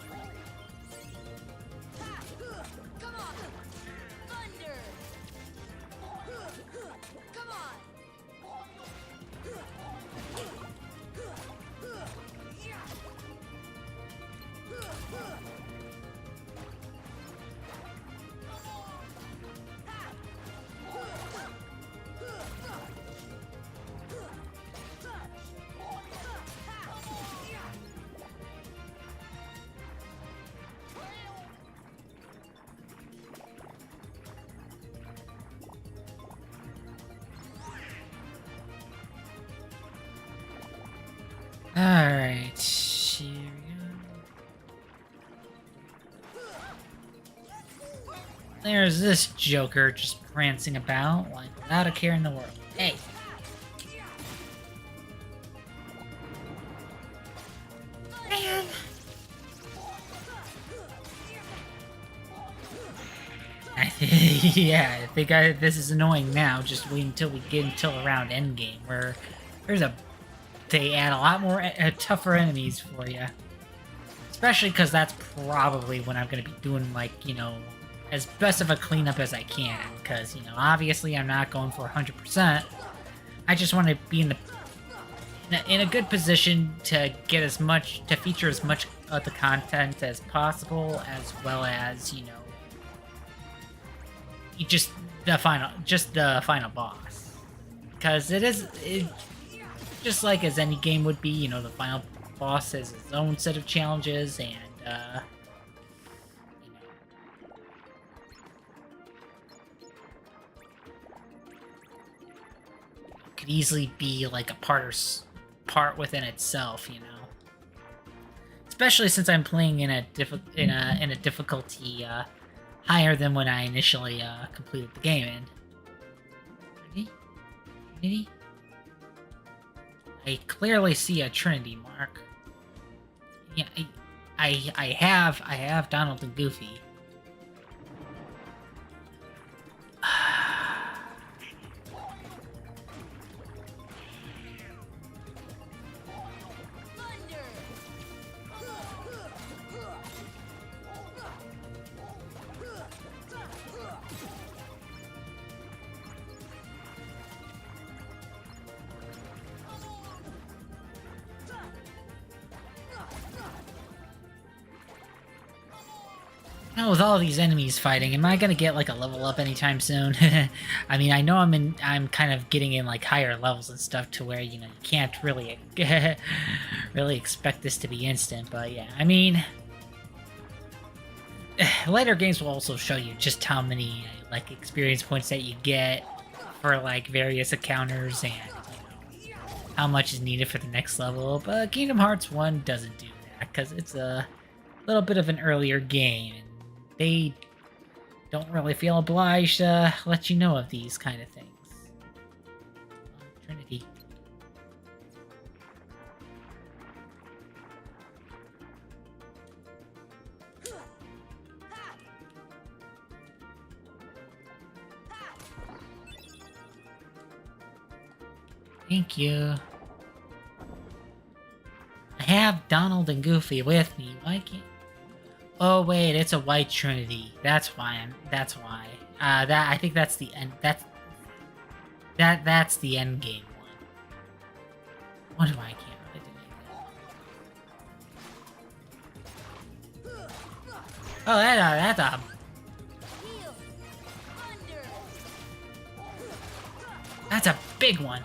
Speaker 3: Come on! Thunder! Come on!
Speaker 1: Alright, here we go. There's this Joker just prancing about, like, without a care in the world. Hey! Man! Yeah, I think this is annoying now. Just wait until we get around endgame, where they add a lot more tougher enemies for you. Especially because that's probably when I'm going to be doing, like, you know, as best of a cleanup as I can. Because, you know, obviously I'm not going for 100%. I just want to be in a good position to get as much, to feature as much of the content as possible, as well as, you know, just the final boss. Because just like as any game would be, you know, the final boss has its own set of challenges, and, you know, could easily be like a part within itself, you know. Especially since I'm playing in a difficulty higher than when I initially completed the game in. Ready? I clearly see a Trinity mark. Yeah, I have Donald and Goofy.
Speaker 3: Thunder!
Speaker 1: Now with all these enemies fighting, am I gonna get like a level up anytime soon? I mean, I know I'm kind of getting in like higher levels and stuff to where, you know, you can't really really expect this to be instant, but yeah, I mean, later games will also show you just how many like experience points that you get for like various encounters, and you know, how much is needed for the next level, but Kingdom Hearts 1 doesn't do that because it's a little bit of an earlier game, and they don't really feel obliged to let you know of these kind of things. Trinity. Thank you. I have Donald and Goofy with me. Why can't... Oh wait, it's a white Trinity. That's why. I think that's the end. That's the end game one. Wonder why I can't really do anything. Oh, that's a... That's a big one.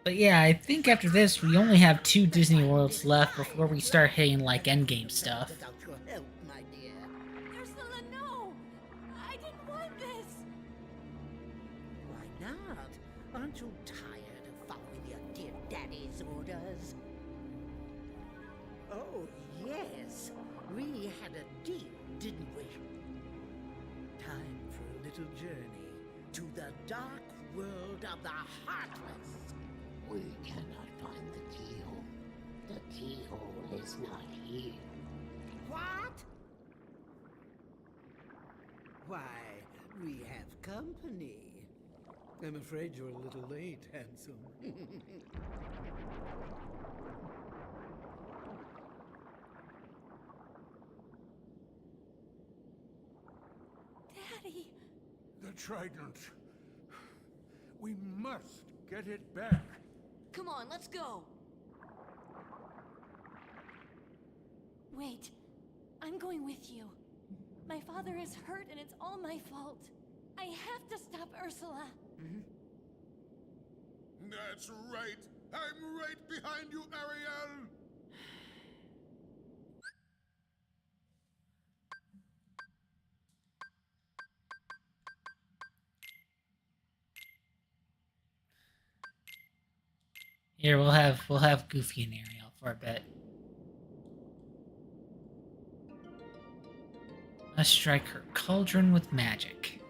Speaker 1: But yeah, I think after this, we only have 2 Disney Worlds left before we start hitting, like, endgame stuff.
Speaker 6: Without your help, my dear.
Speaker 2: Ursula, no! I didn't want this!
Speaker 6: Why not? Aren't you tired of following your dear daddy's orders? Oh, yes. We had a deal, didn't we? Time for a little journey to the dark world of the Heartless.
Speaker 7: We cannot find the keyhole. The keyhole is not here.
Speaker 6: What? Why, we have company. I'm afraid you're a little late, handsome.
Speaker 2: Daddy!
Speaker 4: The trident. We must get it back.
Speaker 3: Come on, let's go.
Speaker 2: Wait. I'm going with you. My father is hurt and it's all my fault. I have to stop Ursula.
Speaker 4: That's right. I'm right behind you, Ariel.
Speaker 1: Here, we'll have Goofy and Ariel for a bit. Let's strike her cauldron with magic.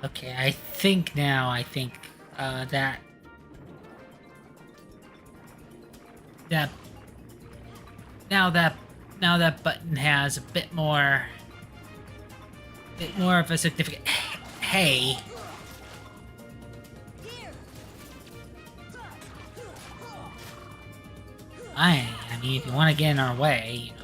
Speaker 1: Okay, I think that now that button has a bit more of a significant... Hey. I mean, if you want to get in our way, you know.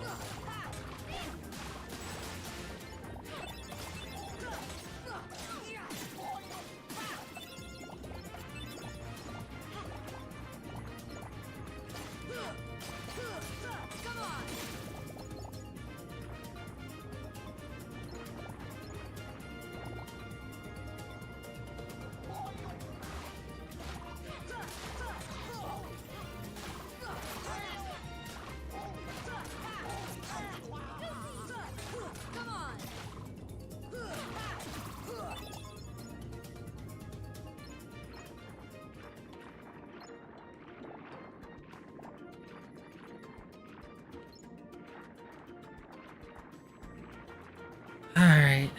Speaker 1: Alright.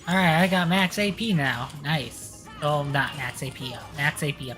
Speaker 1: Alright, I got max AP now. Nice. Oh, not max AP up. Max AP up.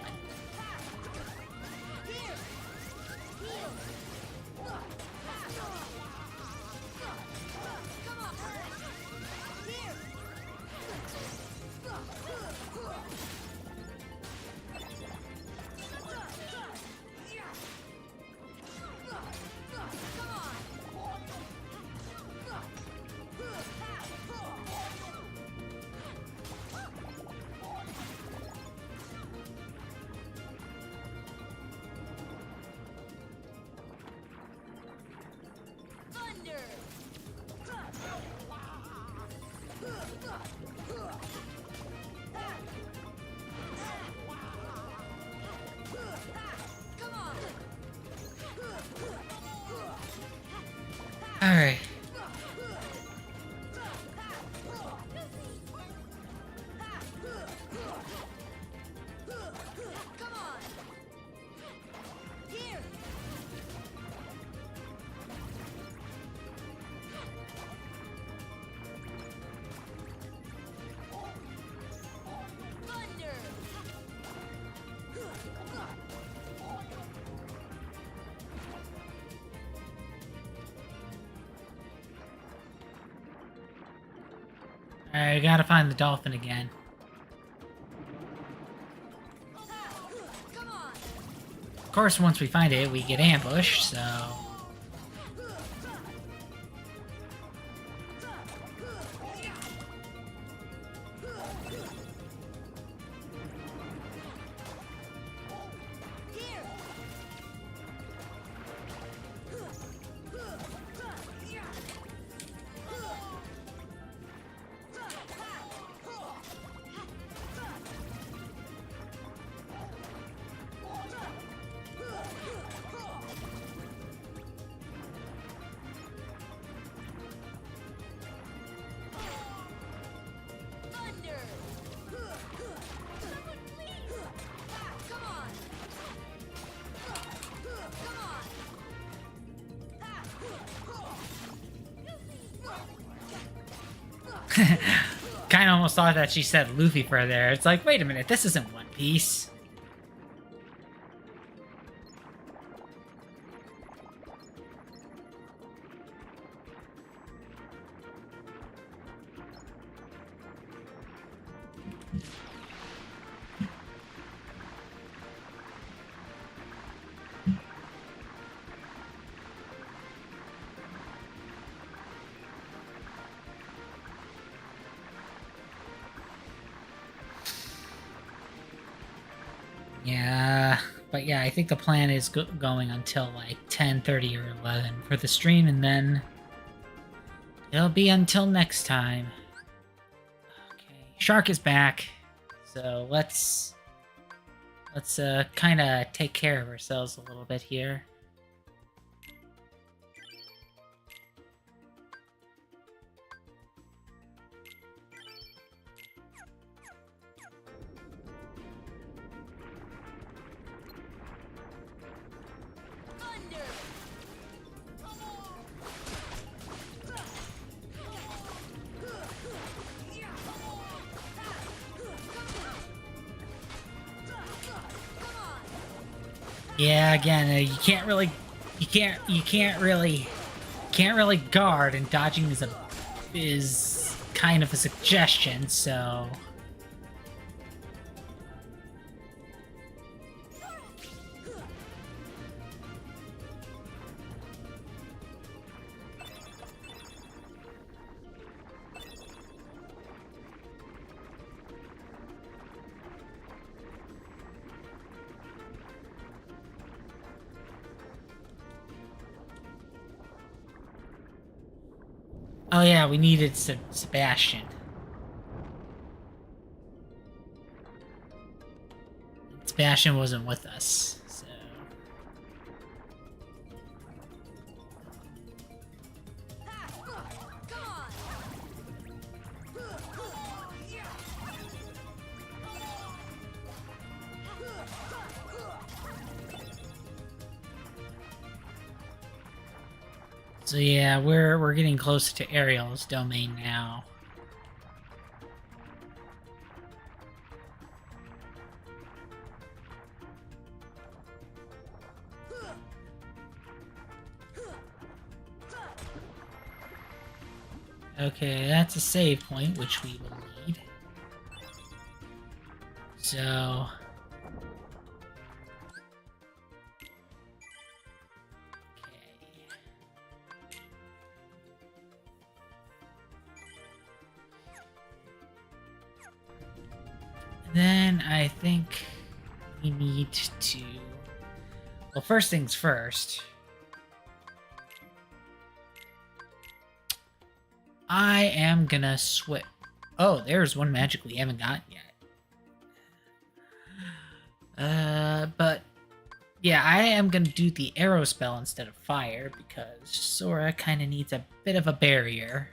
Speaker 1: Alright. I gotta find the dolphin again. Of course, once we find it, we get ambushed, so... Kinda almost thought that she said Luffy for there. It's like, wait a minute, this isn't One Piece. Yeah, but yeah, I think the plan is going until like 10:30 or 11 for the stream, and then it'll be until next time. Okay, Shark is back, so let's kind of take care of ourselves a little bit here. Yeah, again, you can't really guard, and dodging is kind of a suggestion. So. Oh yeah, we needed Sebastian. Sebastian wasn't with us, so... So yeah, we're getting closer to Ariel's domain now. Okay, that's a save point, which we will need. So... Okay. Then I think we need to... Well, first things first. I am gonna switch. Oh, there's one magic we haven't got yet. But yeah, I am gonna do the arrow spell instead of fire because Sora kind of needs a bit of a barrier.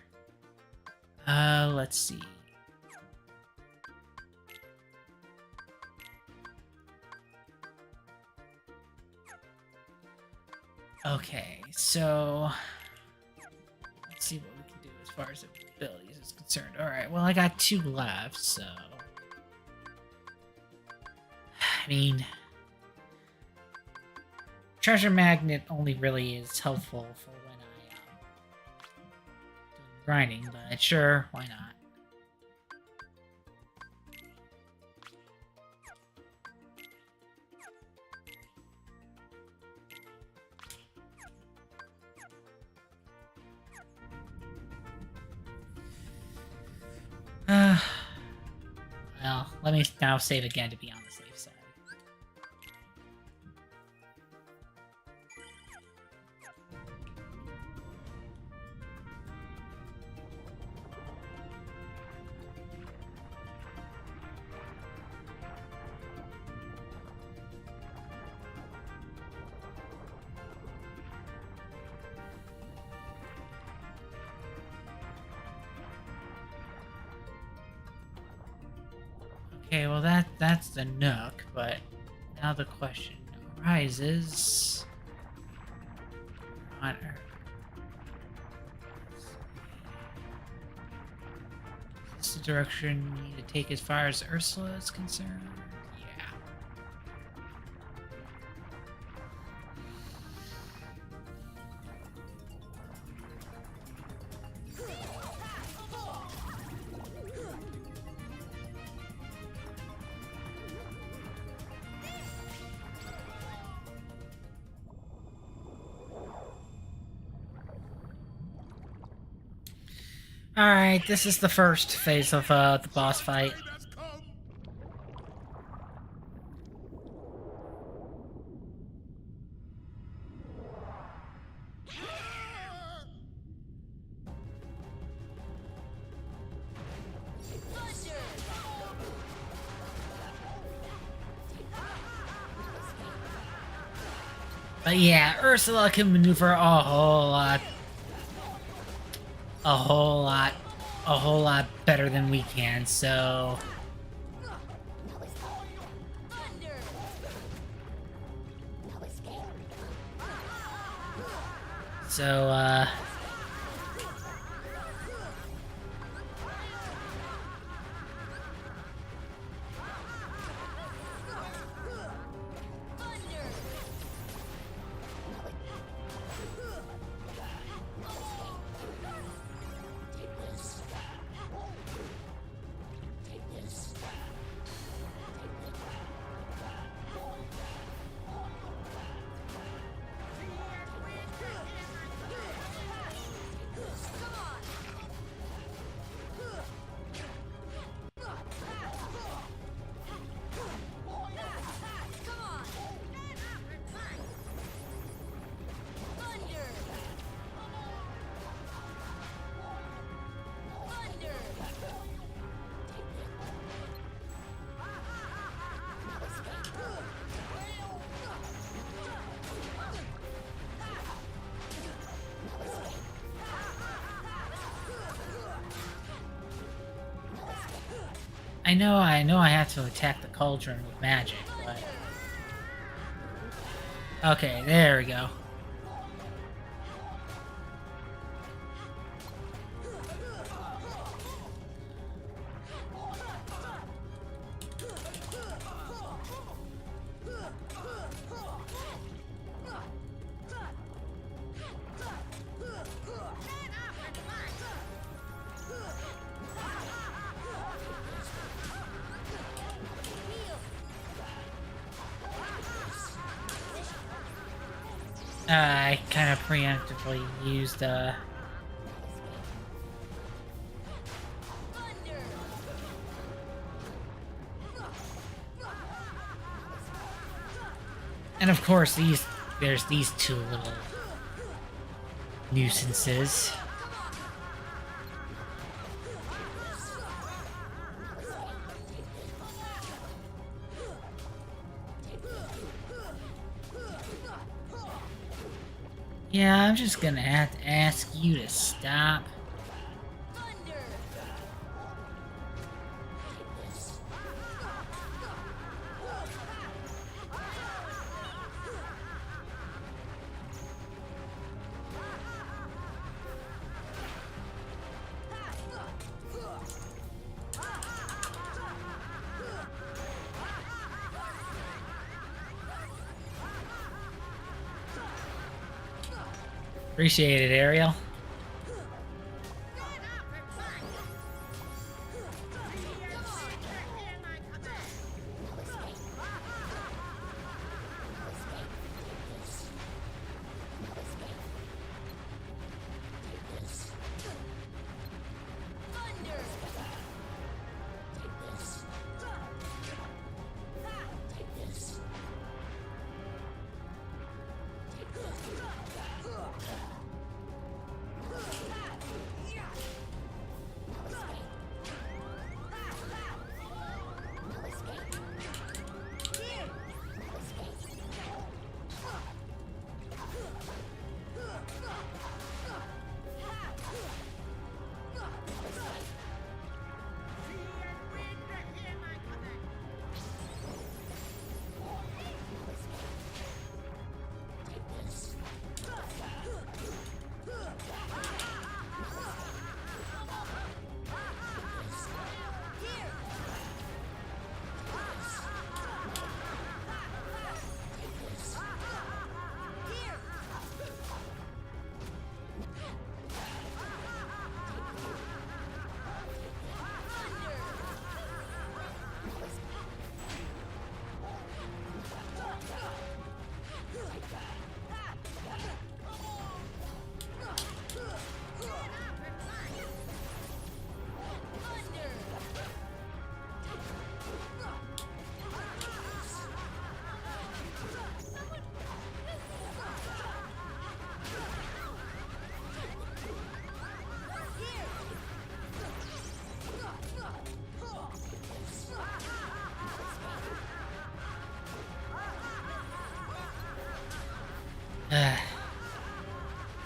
Speaker 1: Let's see. Okay, so let's see what we can do as far as abilities is concerned. Alright, well I got 2 left, so... I mean... Treasure Magnet only really is helpful for when I doing grinding, but sure, why not? Well, let me now save again to be on the safe side. Okay, well that's the Nook, but now the question arises... On Earth. Is this the direction we need to take as far as Ursula is concerned? Yeah. Alright, this is the first phase of the boss fight.
Speaker 4: Time has come.
Speaker 1: But yeah, Ursula can maneuver a whole lot better than we can, so... So, I know I have to attack the cauldron with magic, but... Okay, there we go. I kind of preemptively used and of course there's these two little nuisances. Yeah, I'm just gonna have to ask you to stop. Appreciate it, Ariel.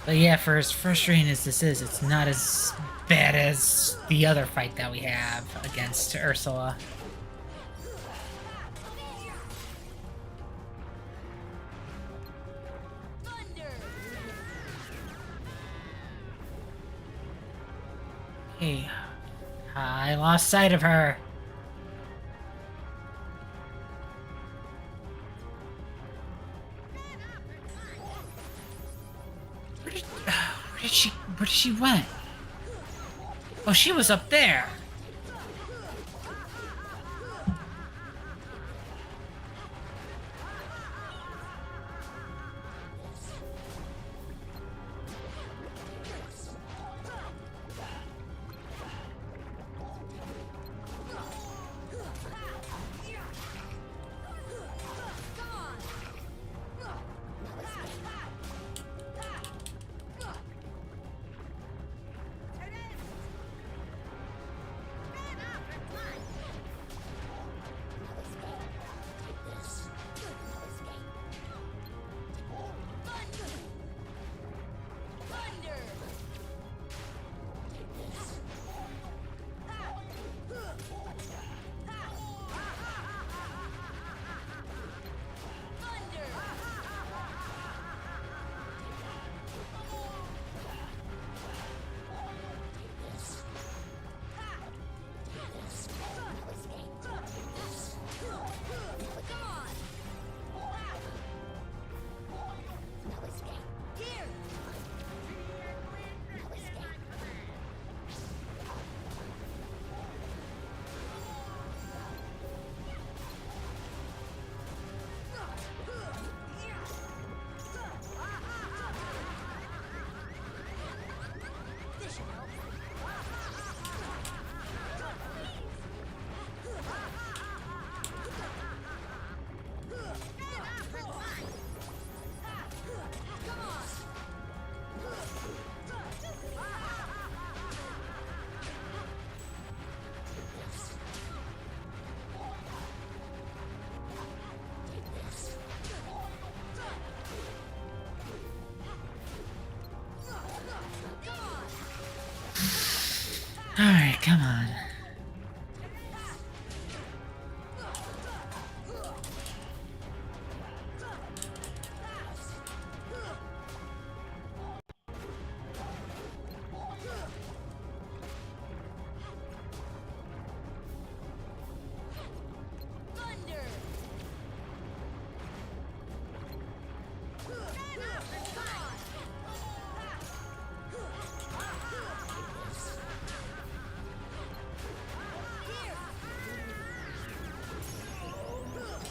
Speaker 1: But yeah, for as frustrating as this is, it's not as bad as the other fight that we have against Ursula. Okay, I lost sight of her. Where did she went? Oh, she was up there. Alright, come on.
Speaker 3: Thunder!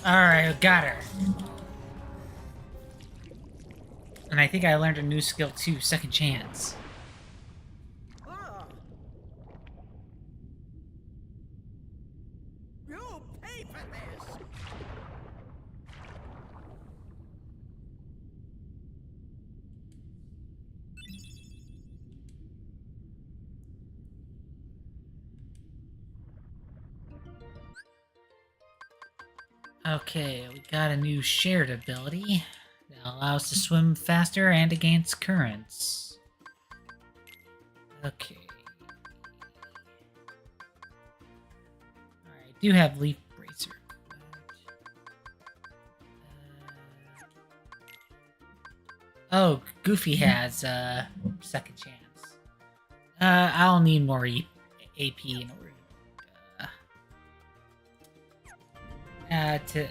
Speaker 1: Alright, got her. And I think I learned a new skill too, second chance.
Speaker 6: Ah! You'll pay for this!
Speaker 1: Okay, we got a new shared ability that allows us to swim faster and against currents. Okay. Alright, do have Leaf Bracer. Oh, Goofy has second chance. I'll need more AP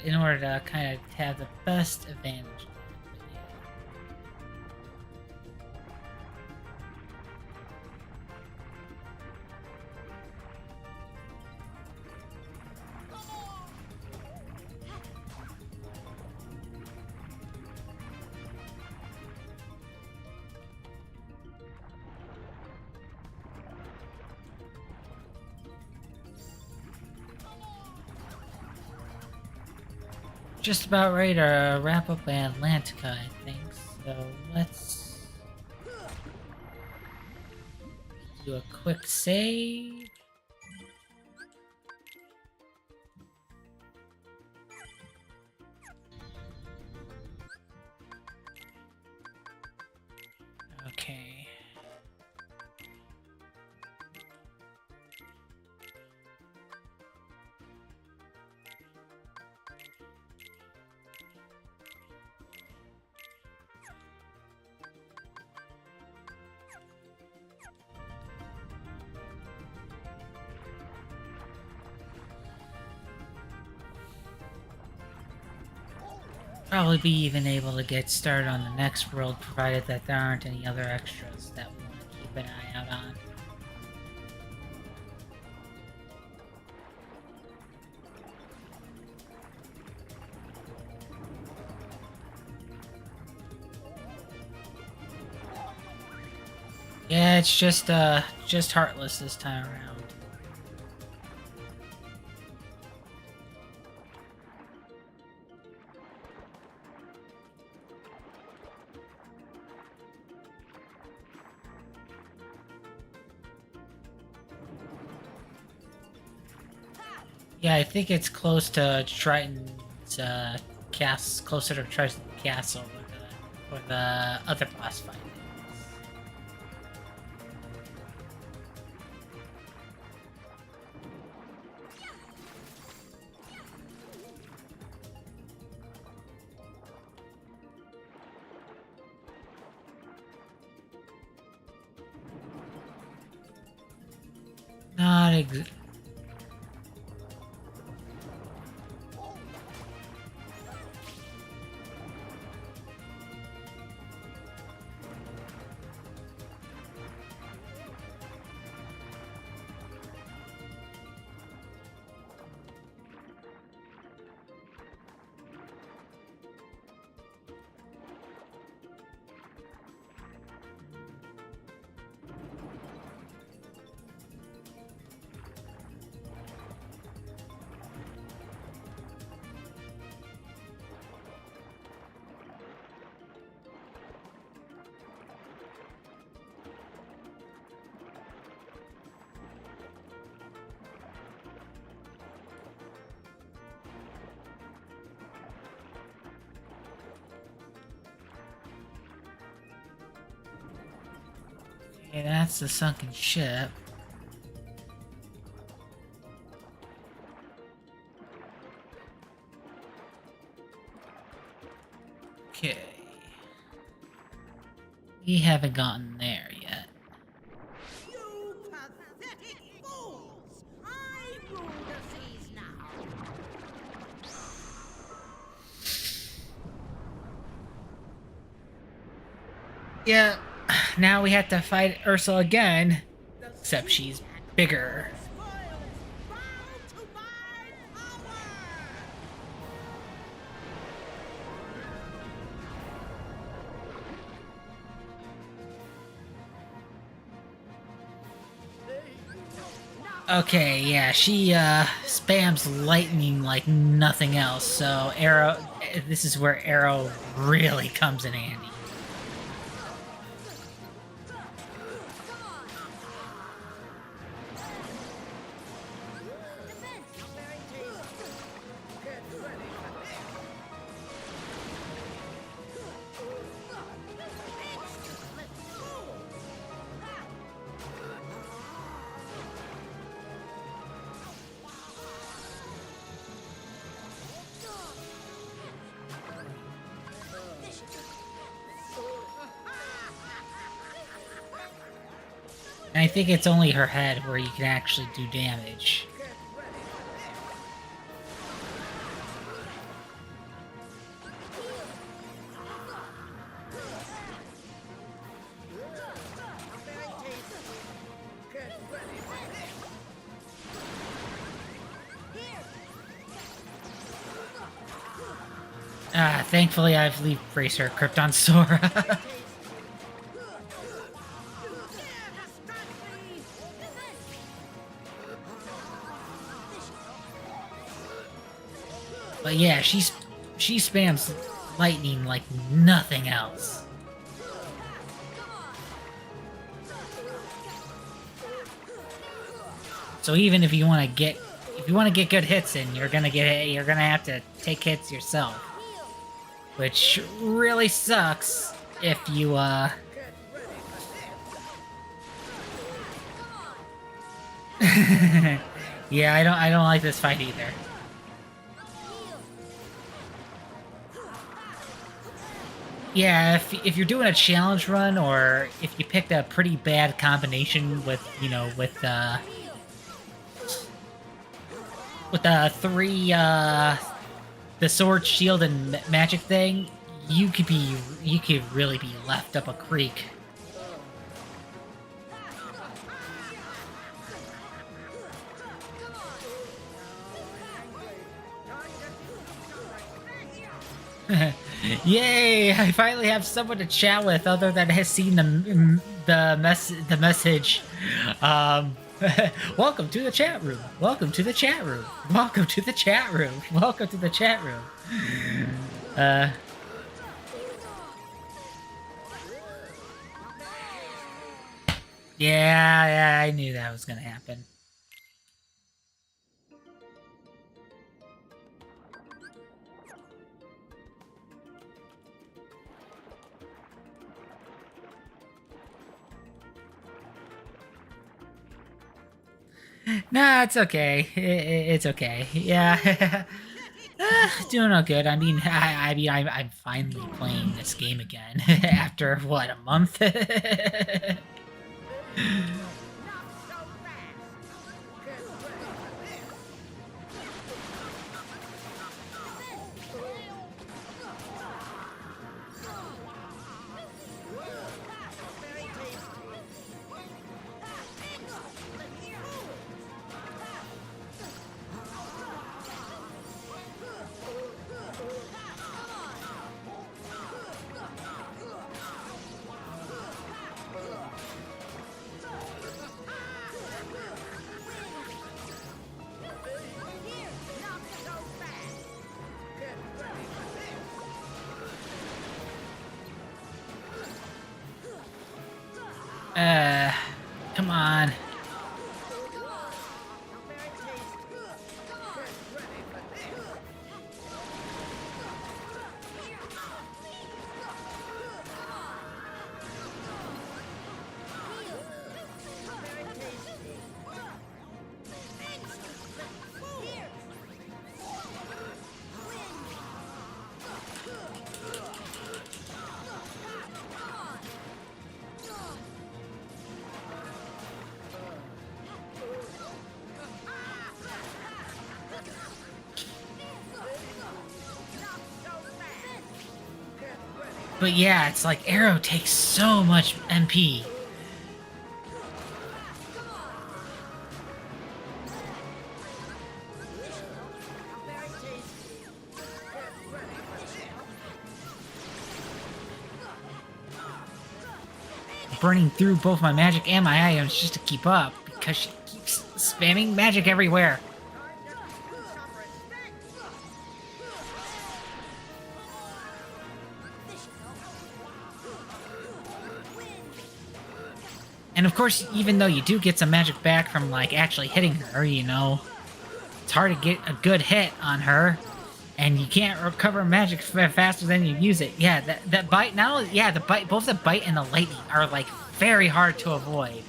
Speaker 1: in order to kind of have the best advantage. Just about ready to wrap up Atlantica, I think. So let's do a quick save. Okay. Probably be even able to get started on the next world, provided that there aren't any other extras that we want to keep an eye out on. Yeah, it's just Heartless this time around. Yeah, I think it's close to Triton's closer to Triton's castle where the other boss fight is. Not ex- Okay, that's the sunken ship. Okay. We haven't gotten there yet.
Speaker 6: You pathetic fools! I rule the seas now.
Speaker 1: Yeah, now we have to fight Ursula again, except she's bigger.
Speaker 6: Spoils, bow to my power!
Speaker 1: Okay, yeah, she spams lightning like nothing else, so this is where Arrow really comes in handy. And I think it's only her head where you can actually do damage. Thankfully I've leave Bracer Krypton Sora. But yeah, she spams lightning like nothing else. So even if you want to get good hits in, you're gonna have to take hits yourself, which really sucks if you Yeah, I don't like this fight either. Yeah, if you're doing a challenge run, or if you picked a pretty bad combination with, you know, with the three, the sword, shield, and magic thing, you could really be left up a creek. Yay! I finally have someone to chat with other than has seen the message. Welcome to the chat room. Welcome to the chat room. Welcome to the chat room. Welcome to the chat room. Yeah, I knew that was gonna happen. No, it's okay. It's okay. Yeah. Doing all good. I mean, I'm finally playing this game again after what, a month? But yeah, it's like Arrow takes so much MP. Burning through both my magic and my items just to keep up because she keeps spamming magic everywhere. And of course, even though you do get some magic back from like actually hitting her, you know, it's hard to get a good hit on her, and you can't recover magic faster than you use it. Yeah, that bite now, yeah, the bite, both the bite and the lightning are like very hard to avoid.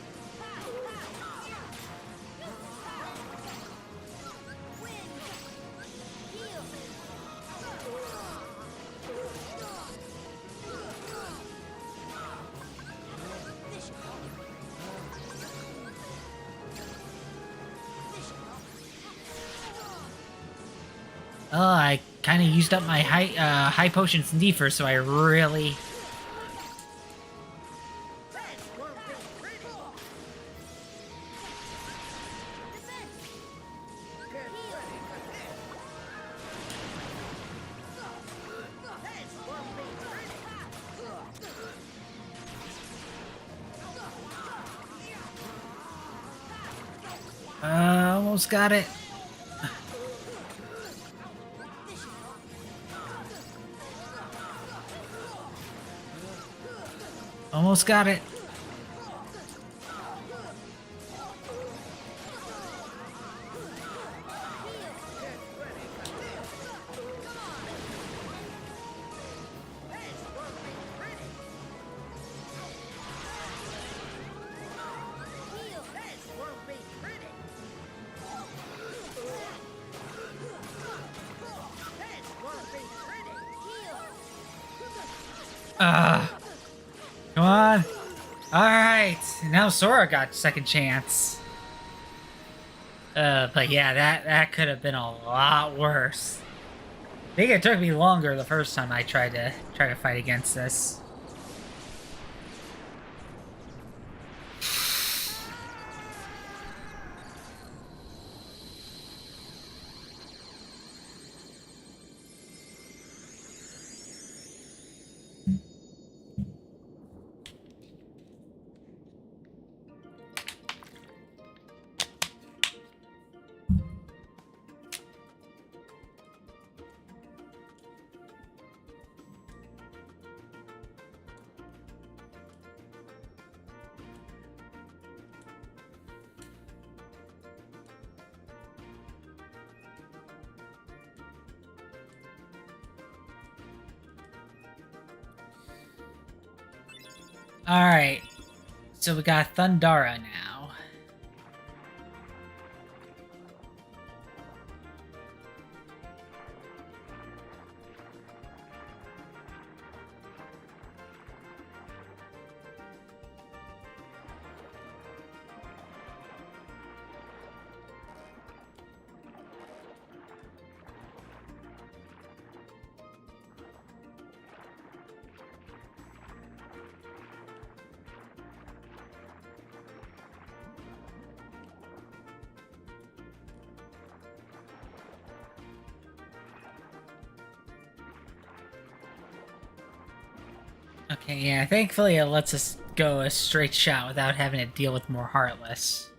Speaker 1: Oh, I kind of used up my high potions Nefer, so I really... Almost got it. Almost got it. Come on. Alright. Now Sora got second chance. But yeah, that could have been a lot worse. I think it took me longer the first time I tried to fight against this. Alright, so we got Thundara now. Okay, yeah, thankfully it lets us go a straight shot without having to deal with more Heartless.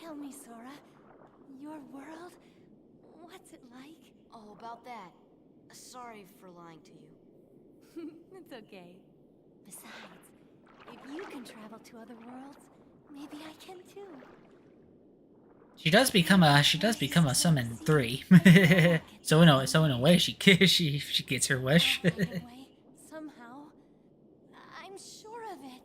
Speaker 2: Tell me, Sora, your world, what's it like?
Speaker 3: Oh, about that. Sorry for lying to you.
Speaker 2: It's okay. Besides, if you can travel to other worlds, maybe I can too.
Speaker 1: She does become a summon 3. so in a way she gets her wish.
Speaker 2: I'll find a way, somehow. I'm sure of it.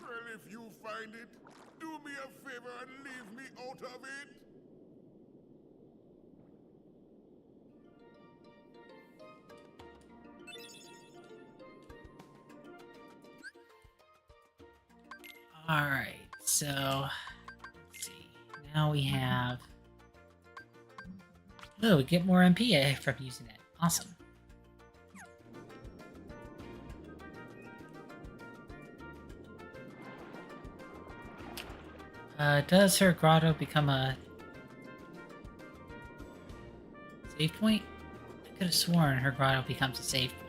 Speaker 4: Well, if you find it, do me a favor and leave me out of it.
Speaker 1: Alright, so let's see. Now we have oh, we get more MP from using it. Awesome. Does her grotto become a save point? I could have sworn her grotto becomes a save point.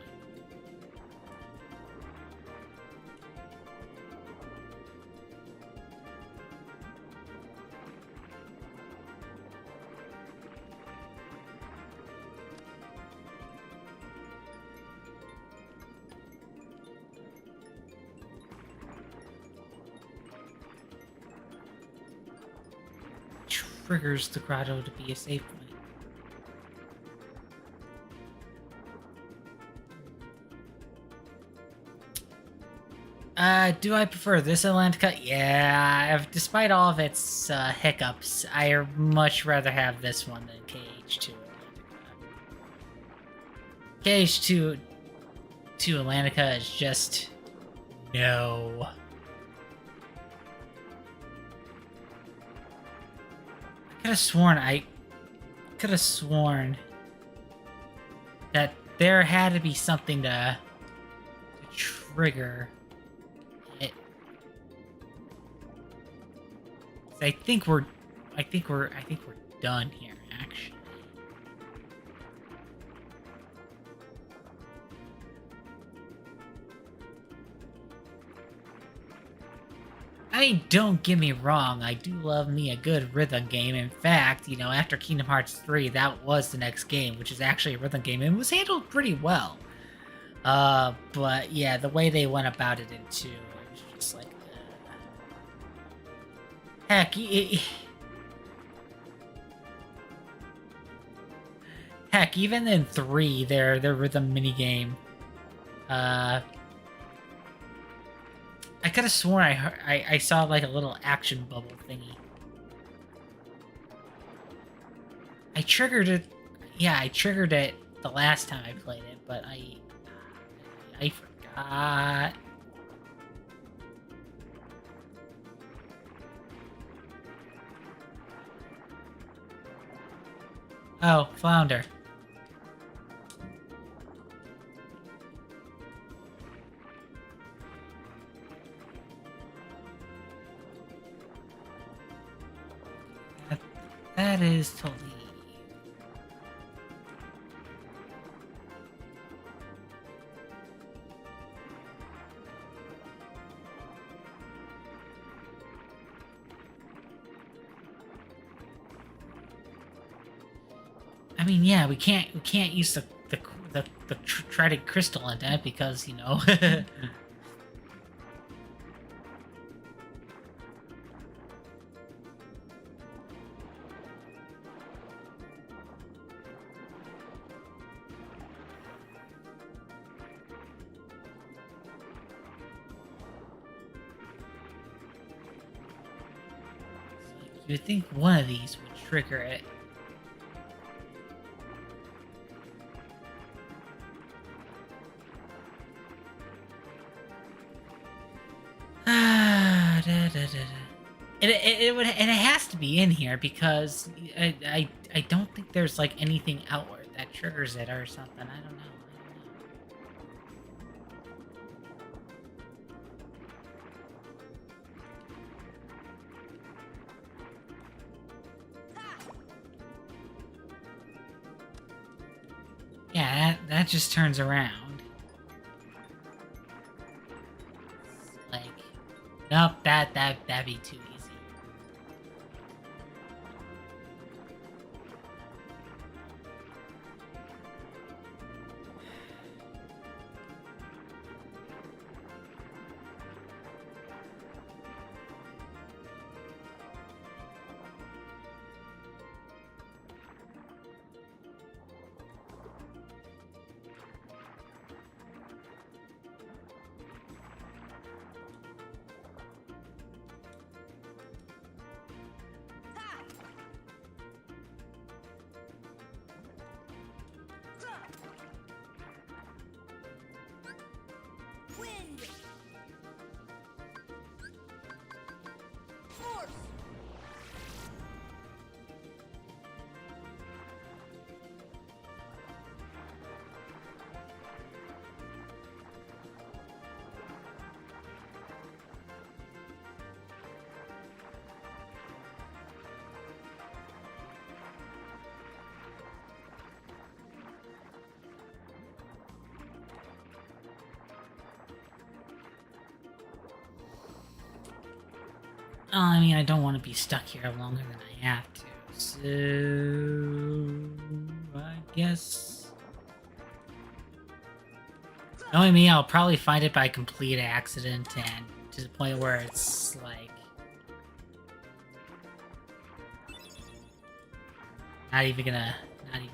Speaker 1: Triggers the grotto to be a save point. Do I prefer this Atlantica? Yeah, despite all of its hiccups, I much rather have this one than KH2 Atlantica. KH2 Atlantica is just no. I could have sworn that there had to be something to trigger it. I think we're done here, actually. I mean, don't get me wrong, I do love me a good rhythm game. In fact, you know, after Kingdom Hearts 3, that was the next game, which is actually a rhythm game, and it was handled pretty well. But yeah, the way they went about it in 2, it was just like, heck, heck, even in 3, their rhythm minigame, I could have sworn I saw like a little action bubble thingy. I triggered it. Yeah, I triggered it the last time I played it, but I forgot. Oh, Flounder. That is to leave. I mean, yeah, we can't use the trident crystal in that because, you know. You'd think one of these would trigger it. It has to be in here because I don't think there's like anything outward that triggers it or something. I don't know. Yeah, that just turns around. Like, nope, that'd be too easy. I mean, I don't want to be stuck here longer than I have to. So, I guess. Knowing me, I'll probably find it by complete accident and to the point where it's like not even gonna need it anymore.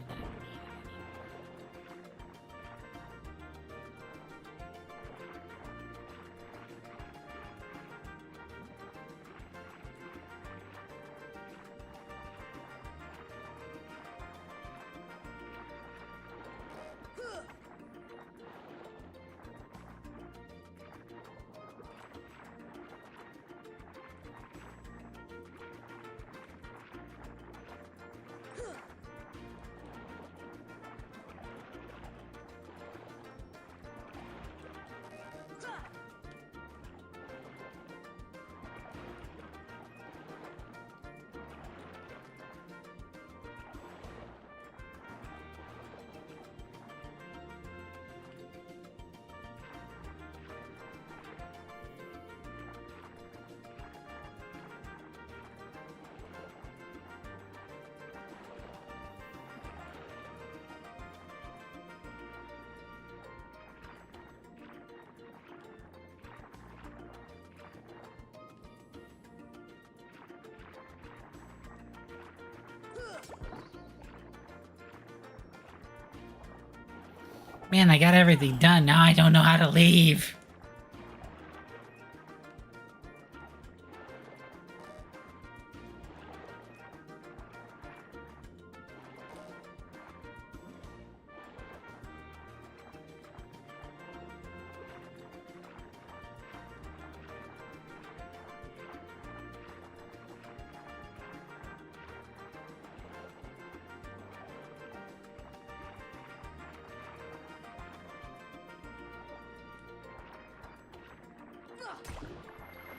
Speaker 1: Man, I got everything done. Now I don't know how to leave.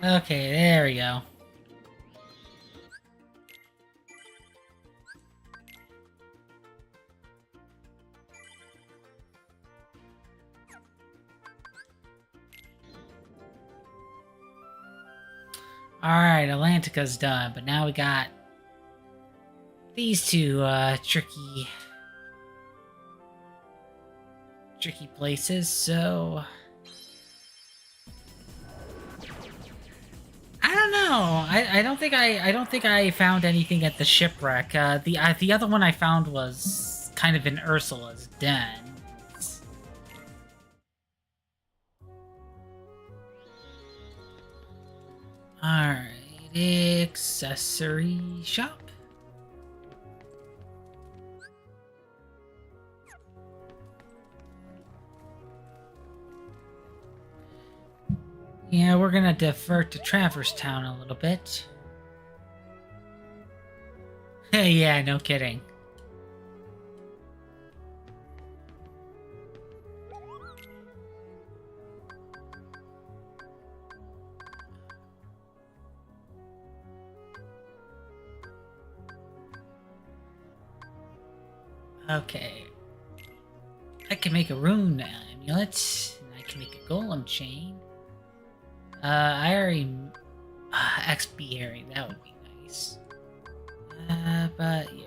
Speaker 1: Okay, there we go. Alright, Atlantica's done, but now we got these two tricky places, so I don't know. I don't think I found anything at the shipwreck. The other one I found was kind of in Ursula's den. Alright, accessory shop. Yeah, we're gonna divert to Traverse Town a little bit. Hey, yeah, no kidding. Okay. I can make a rune amulet, and I can make a golem chain. I already... XP earring, that would be nice. But yeah.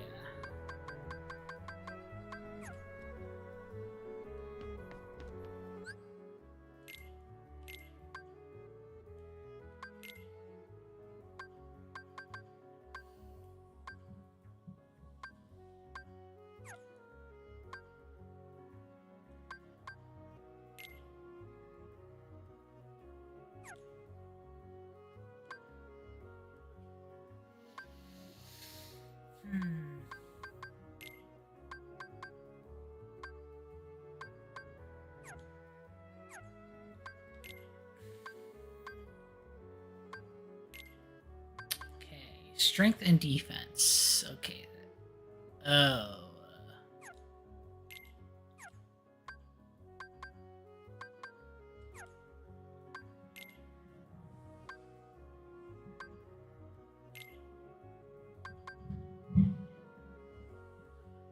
Speaker 1: Strength and defense. Okay. Oh.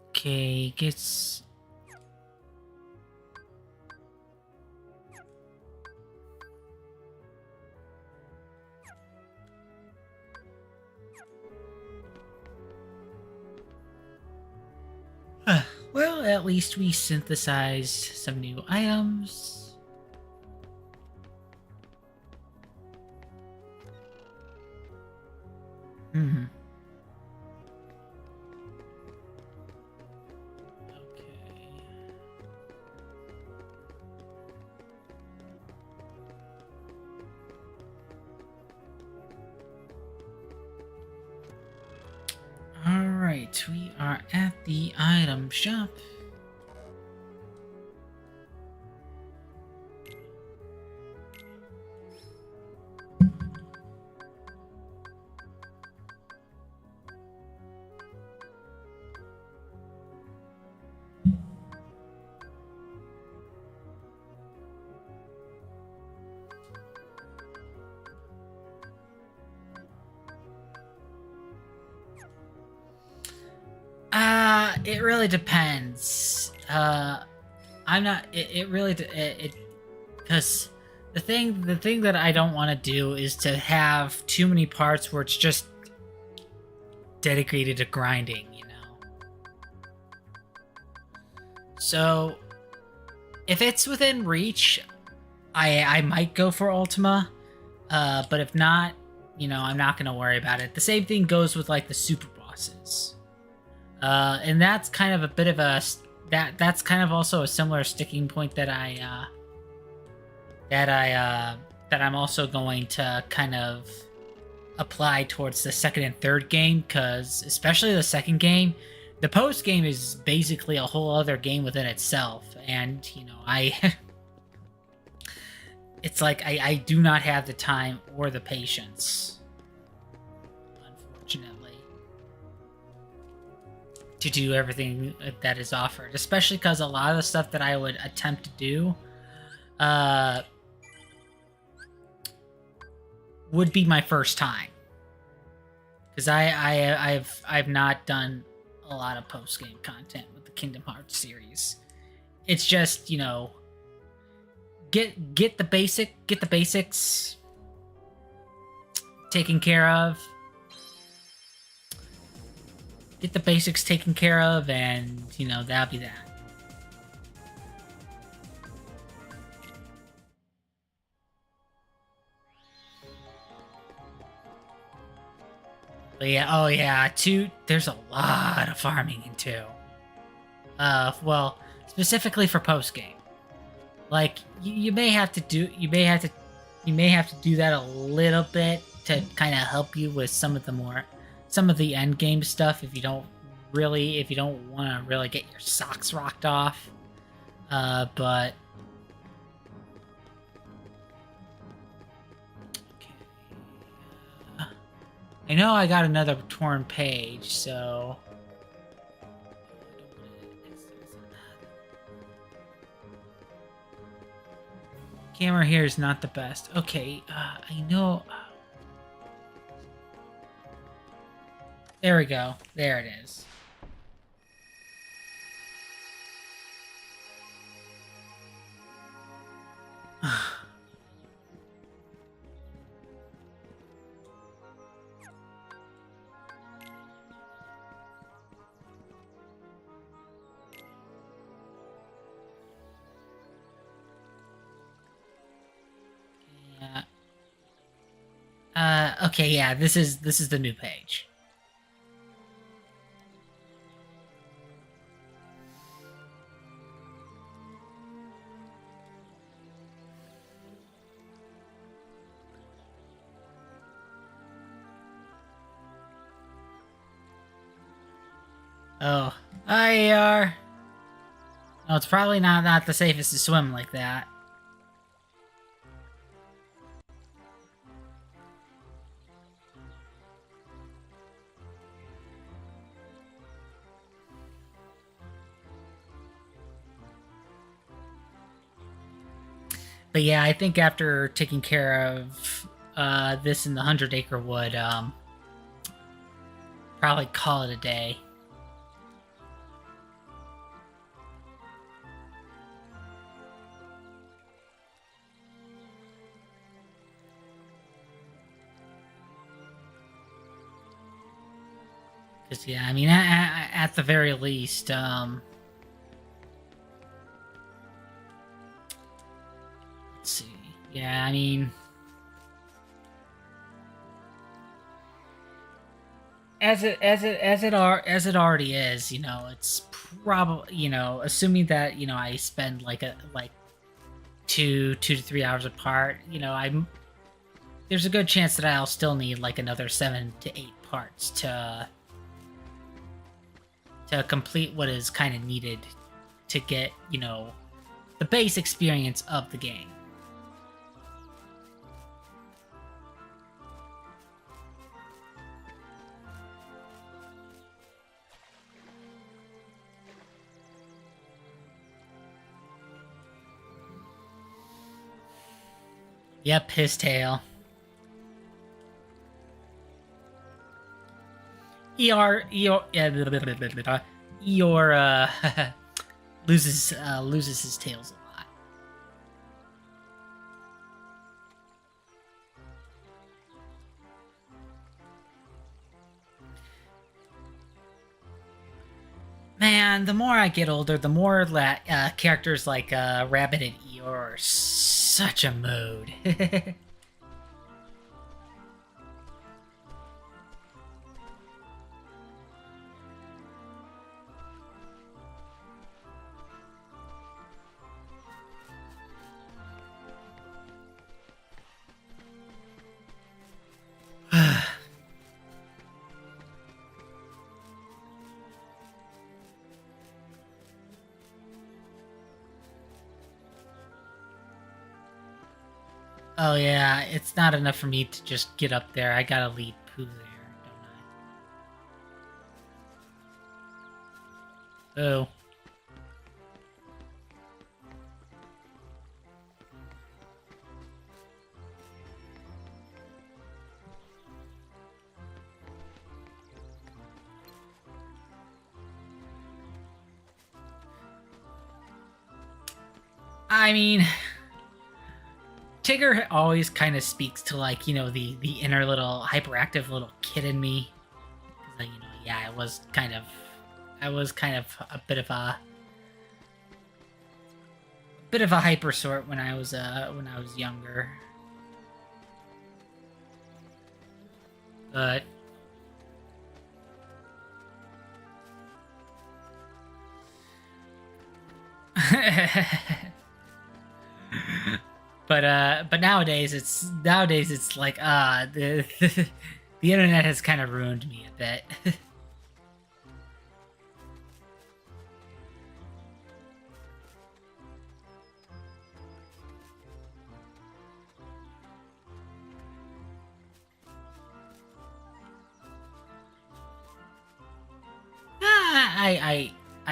Speaker 1: Okay, gets... well, at least we synthesized some new items. Hmm. Okay. Alright, we are at the item shop. It really depends. I'm not. It really. Because the thing that I don't want to do is to have too many parts where it's just dedicated to grinding, you know. So, if it's within reach, I might go for Ultima. But if not, you know, I'm not gonna worry about it. The same thing goes with like the super bosses. And that's kind of a bit of a that's kind of also a similar sticking point that I'm also going to kind of apply towards the second and third game, because especially the second game, the post game is basically a whole other game within itself, and you know it's like I do not have the time or the patience, unfortunately, to do everything that is offered, especially because a lot of the stuff that I would attempt to do would be my first time, because I've not done a lot of post-game content with the Kingdom Hearts series. It's just, you know, get the basics taken care of. Get the basics taken care of, and, you know, that'll be that. But yeah, oh yeah, there's a lot of farming in 2. Well, specifically for post-game. Like, you may have to do that a little bit to kind of help you with some of the end game stuff if you don't want to really get your socks rocked off. But okay. I know I got another torn page, so camera here is not the best. Okay, I know. There we go. There it is. Okay, yeah, this is the new page. Oh, IAR. No, it's probably not the safest to swim like that. But yeah, I think after taking care of this in the 100-acre wood, probably call it a day. Because, yeah, I mean, at the very least, let's see. Yeah, I mean, as it already is, you know, it's probably, you know, assuming that, you know, I spend like 2 to 3 hours apart, you know, there's a good chance that I'll still need like another 7 to 8 parts to complete what is kind of needed to get, you know, the base experience of the game. Yep, his tail. Eeyore loses his tails a lot. Man, the more I get older, the more that characters like Rabbit and Eeyore are such a mood. Oh yeah, it's not enough for me to just get up there. I gotta lead Pooh there, don't I? Oh. I mean, Tigger always kind of speaks to, like, you know, the inner little hyperactive little kid in me. Cause, you know, yeah, I was kind of a bit of a hyper sort when I was younger. But but nowadays it's like the the internet has kind of ruined me a bit.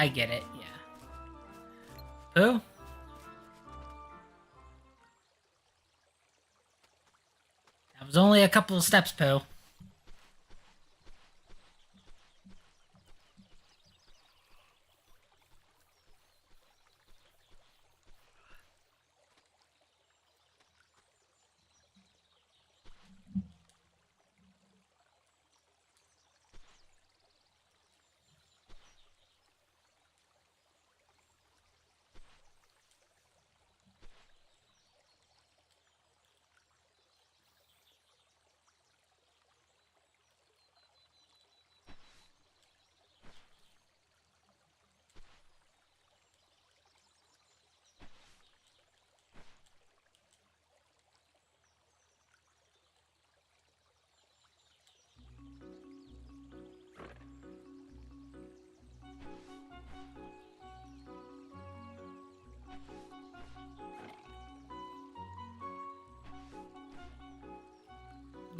Speaker 1: I get it, yeah. Who? That was only a couple of steps, Pooh.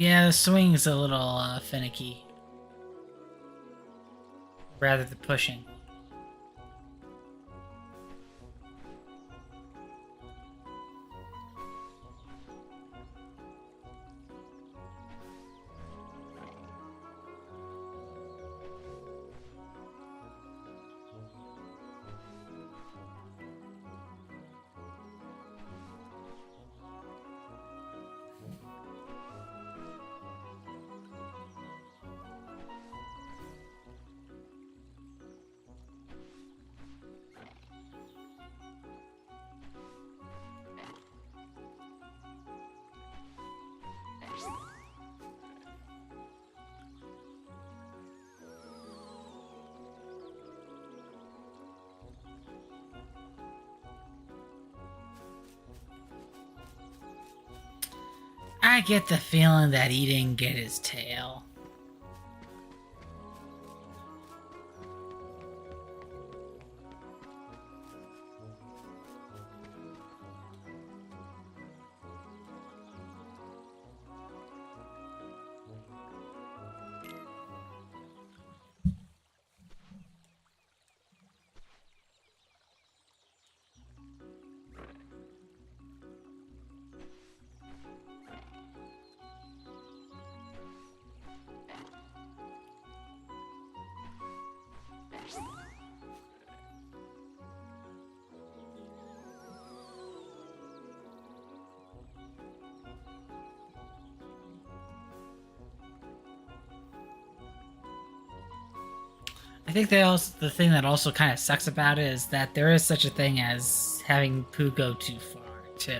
Speaker 1: Yeah, the swing's a little finicky. Rather the pushing. I get the feeling that he didn't get his tail. I think the thing that also kind of sucks about it is that there is such a thing as having Pooh go too far, too.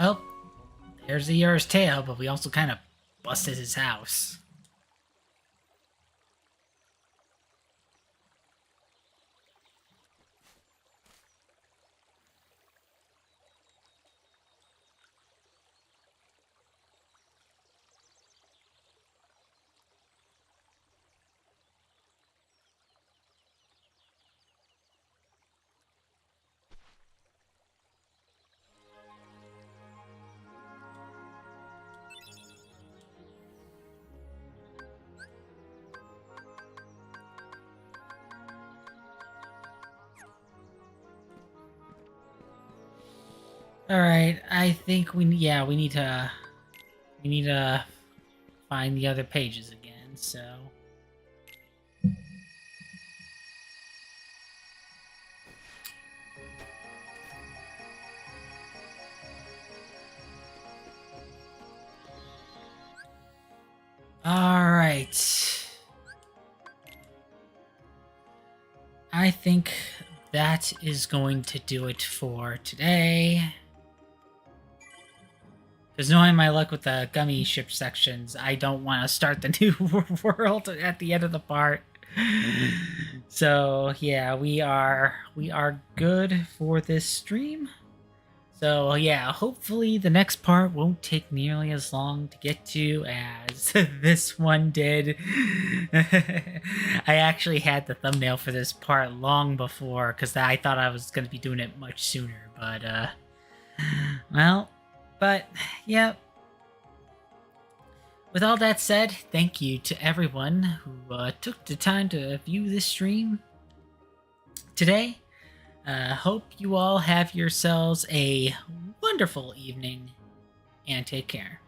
Speaker 1: Oh, there's the Earth's tail, but we also kind of busted his house. All right, I think we need to find the other pages again. So. All right. I think that is going to do it for today. Because knowing my luck with the gummy ship sections, I don't want to start the new world at the end of the part. So yeah, we are good for this stream. So yeah, hopefully the next part won't take nearly as long to get to as this one did. I actually had the thumbnail for this part long before, because I thought I was going to be doing it much sooner, but yeah. With all that said, thank you to everyone who took the time to view this stream today. Hope you all have yourselves a wonderful evening, and take care.